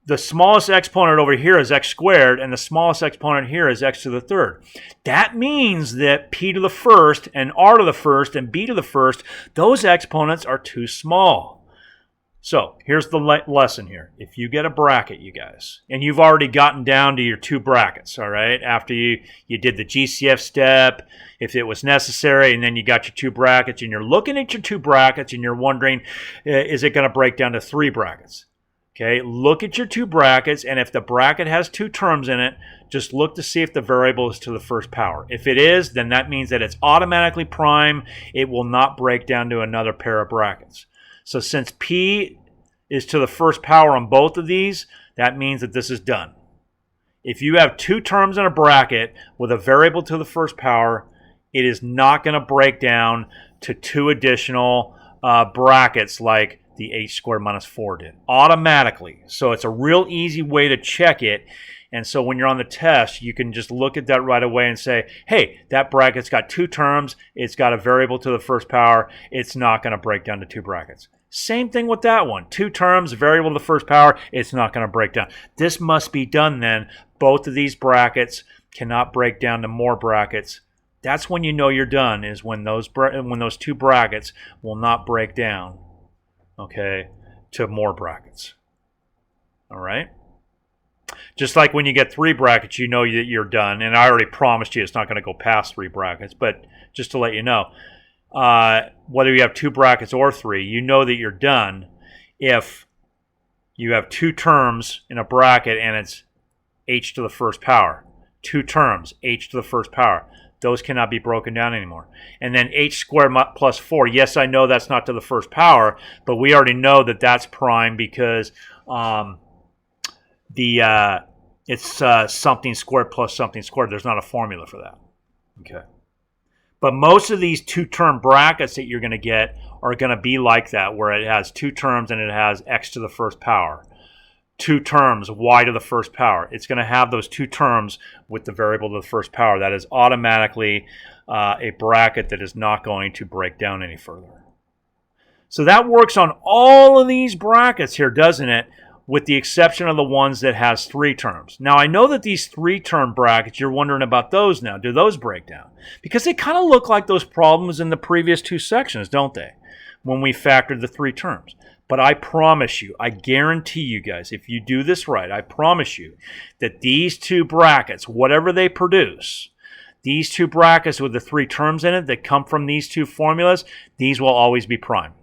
The smallest exponent over here is x squared, and the smallest exponent here is x to the third. That means that p to the first and r to the first and b to the first, those exponents are too small. So here's the lesson here. If you get a bracket, you guys, and you've already gotten down to your two brackets, all right, after you did the GCF step, if it was necessary, and then you got your two brackets, and you're looking at your two brackets, and you're wondering, is it going to break down to three brackets? Okay, look at your two brackets, and if the bracket has two terms in it, just look to see if the variable is to the first power. If it is, then that means that it's automatically prime. It will not break down to another pair of brackets. So since P is to the first power on both of these, that means that this is done. If you have two terms in a bracket with a variable to the first power, it is not going to break down to two additional brackets like the h squared minus 4 did automatically. So it's a real easy way to check it. And so when you're on the test, you can just look at that right away and say, hey, that bracket's got two terms. It's got a variable to the first power. It's not going to break down to two brackets. Same thing with that one. Two terms, variable to the first power. It's not going to break down. This must be done then. Both of these brackets cannot break down to more brackets. That's when you know you're done, is when those two brackets will not break down, okay, to more brackets. All right? Just like when you get three brackets, you know that you're done. And I already promised you it's not going to go past three brackets. But just to let you know, whether you have two brackets or three, you know that you're done if you have two terms in a bracket and it's h to the first power. Two terms, h to the first power. Those cannot be broken down anymore. And then h squared plus 4. Yes, I know that's not to the first power, but we already know that that's prime because it's something squared plus something squared. There's not a formula for that. Okay. But most of these two-term brackets that you're going to get are going to be like that, where it has two terms and it has x to the first power. Two terms, y to the first power. It's going to have those two terms with the variable to the first power. That is automatically a bracket that is not going to break down any further. So that works on all of these brackets here, doesn't it? With the exception of the ones that has three terms. Now, I know that these three-term brackets, you're wondering about those now. Do those break down? Because they kind of look like those problems in the previous two sections, don't they? When we factored the three terms. But I promise you, I guarantee you guys, if you do this right, I promise you that these two brackets, whatever they produce, these two brackets with the three terms in it that come from these two formulas, these will always be prime.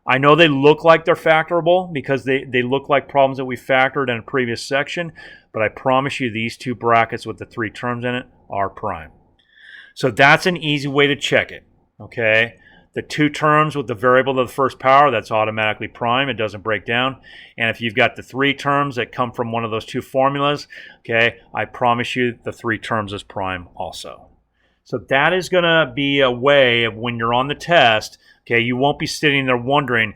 I know they look like they're factorable because they look like problems that we factored in a previous section, but I promise you these two brackets with the three terms in it are prime. So that's an easy way to check it, okay? The two terms with the variable to the first power, that's automatically prime. It doesn't break down. And if you've got the three terms that come from one of those two formulas, okay, I promise you the three terms is prime also. So that is going to be a way of when you're on the test, okay, you won't be sitting there wondering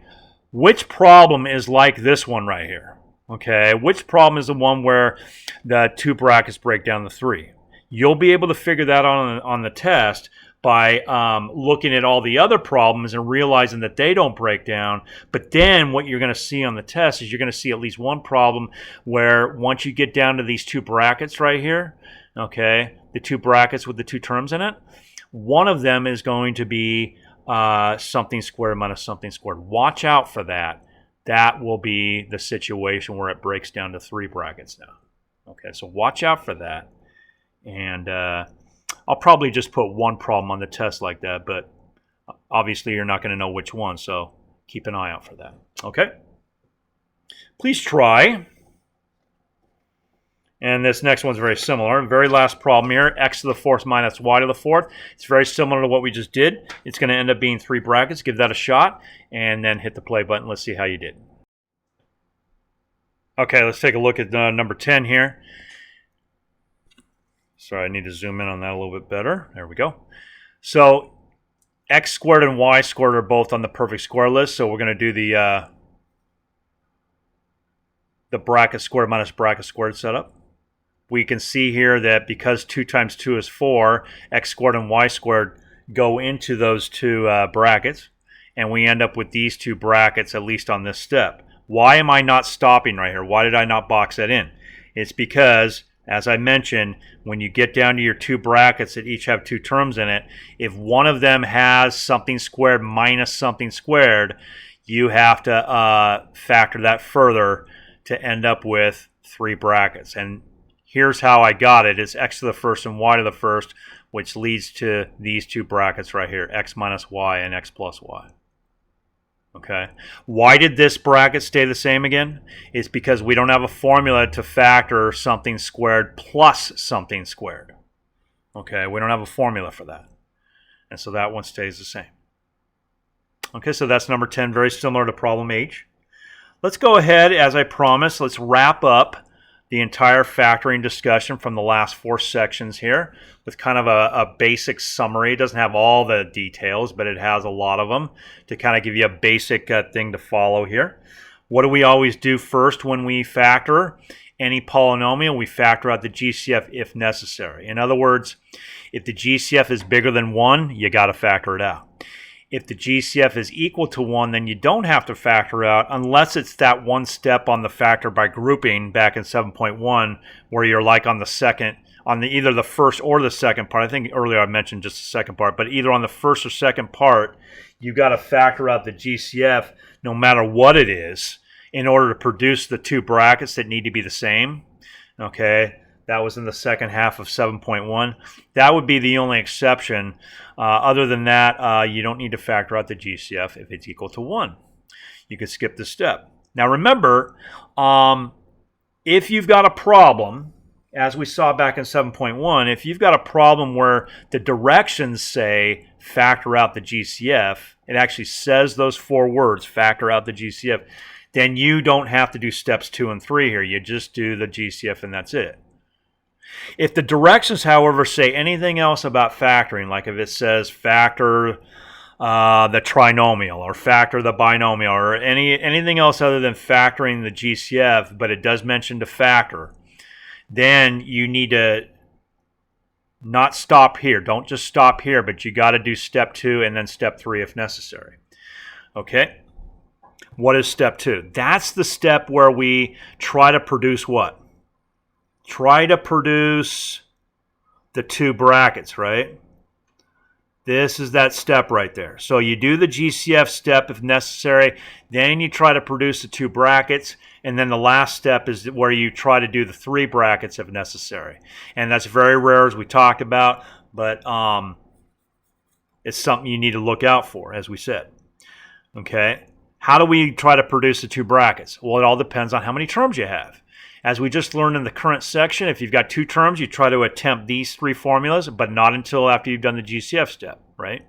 which problem is like this one right here. Okay, which problem is the one where the two brackets break down to three? You'll be able to figure that out on the test by looking at all the other problems and realizing that they don't break down. But then what you're going to see on the test is you're going to see at least one problem where once you get down to these two brackets right here, okay, the two brackets with the two terms in it, one of them is going to be something squared minus something squared. Watch out for that. That will be the situation where it breaks down to 3 brackets now. Okay, so watch out for that. And I'll probably just put one problem on the test like that, but obviously you're not going to know which one, so keep an eye out for that. Okay? Please try. And this next one's very similar. Very last problem here, x to the fourth minus y to the fourth. It's very similar to what we just did. It's going to end up being 3 brackets. Give that a shot, and then hit the play button. Let's see how you did. Okay, let's take a look at number 10 here. Sorry, I need to zoom in on that a little bit better. There we go. So x squared and y squared are both on the perfect square list, so we're going to do the bracket squared minus bracket squared setup. We can see here that because 2 times 2 is 4, x squared and y squared go into those 2 brackets, and we end up with these 2 brackets, at least on this step. Why am I not stopping right here? Why did I not box that in? It's because, as I mentioned, when you get down to your 2 brackets that each have 2 terms in it, if one of them has something squared minus something squared, you have to factor that further to end up with 3 brackets. And here's how I got it. It's x to the first and y to the first, which leads to these 2 brackets right here, x minus y and x plus y. Okay. Why did this bracket stay the same again? It's because we don't have a formula to factor something squared plus something squared. Okay, we don't have a formula for that. And so that one stays the same. Okay, so that's number 10, very similar to problem H. Let's go ahead, as I promised, let's wrap up the entire factoring discussion from the last 4 sections here with kind of a basic summary. It doesn't have all the details, but it has a lot of them to kind of give you a basic thing to follow here. What do we always do first when we factor any polynomial? We factor out the GCF if necessary. In other words, if the GCF is bigger than 1, you got to factor it out. If the GCF is equal to 1, then you don't have to factor out unless it's that one step on the factor by grouping back in 7.1 where you're like on the second, on either the first or the second part. I think earlier I mentioned just the second part, but either on the first or second part, you got to factor out the GCF no matter what it is in order to produce the 2 brackets that need to be the same. Okay. That was in the second half of 7.1. That would be the only exception. Other than that, you don't need to factor out the GCF if it's equal to 1. You could skip this step. Now remember, if you've got a problem, as we saw back in 7.1, if you've got a problem where the directions say factor out the GCF, it actually says those 4 words, factor out the GCF, then you don't have to do steps 2 and 3 here. You just do the GCF and that's it. If the directions, however, say anything else about factoring, like if it says factor the trinomial or factor the binomial or anything else other than factoring the GCF, but it does mention to factor, then you need to not stop here. Don't just stop here, but you got to do step 2 and then step 3 if necessary. Okay? What is step 2? That's the step where we try to produce what? Try to produce the 2 brackets, right? This is that step right there. So you do the GCF step if necessary, then you try to produce the 2 brackets, and then the last step is where you try to do the 3 brackets if necessary. And that's very rare, as we talked about, but it's something you need to look out for, as we said. Okay? How do we try to produce the 2 brackets? Well, it all depends on how many terms you have. As we just learned in the current section, if you've got 2 terms, you try to attempt these 3 formulas, but not until after you've done the GCF step, right?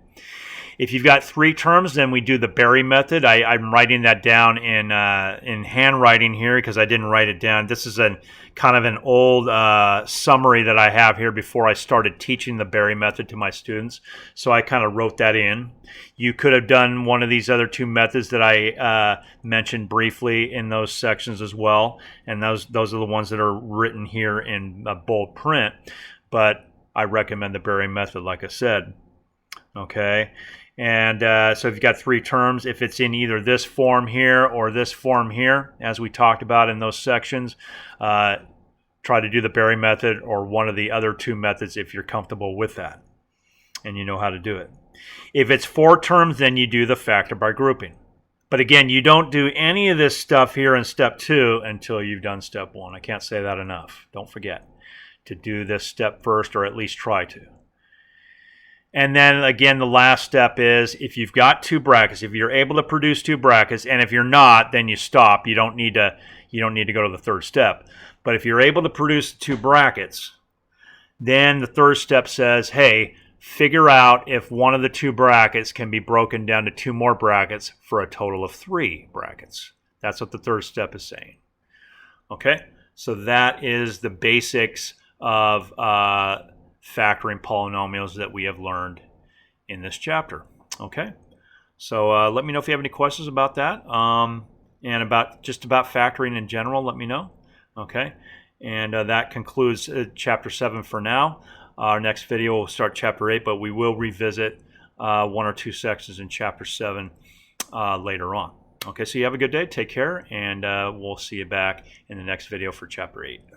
If you've got 3 terms, then we do the Berry method. I'm writing that down in handwriting here because I didn't write it down. This is kind of an old summary that I have here before I started teaching the Berry method to my students. So I kind of wrote that in. You could have done one of these other 2 methods that I mentioned briefly in those sections as well. And those are the ones that are written here in bold print. But I recommend the Berry method, like I said. Okay. And so if you've got 3 terms, if it's in either this form here or this form here, as we talked about in those sections, try to do the Berry method or one of the other 2 methods if you're comfortable with that and you know how to do it. If it's 4 terms, then you do the factor by grouping. But again, you don't do any of this stuff here in step 2 until you've done step 1. I can't say that enough. Don't forget to do this step first, or at least try to. And then again, the last step is if you've got 2 brackets, if you're able to produce 2 brackets, and if you're not, then you stop. You don't need to go to the third step. But if you're able to produce 2 brackets, then the third step says, hey, figure out if one of the 2 brackets can be broken down to 2 more brackets for a total of 3 brackets. That's what the third step is saying. Okay, so that is the basics of factoring polynomials that we have learned in this chapter. Okay, so let me know if you have any questions about that, and about factoring in general. Let me know. Okay, and that concludes chapter 7 for now. Our next video will start chapter 8, but we will revisit 1 or 2 sections in chapter 7 later on. Okay, so you have a good day, take care, and we'll see you back in the next video for chapter 8.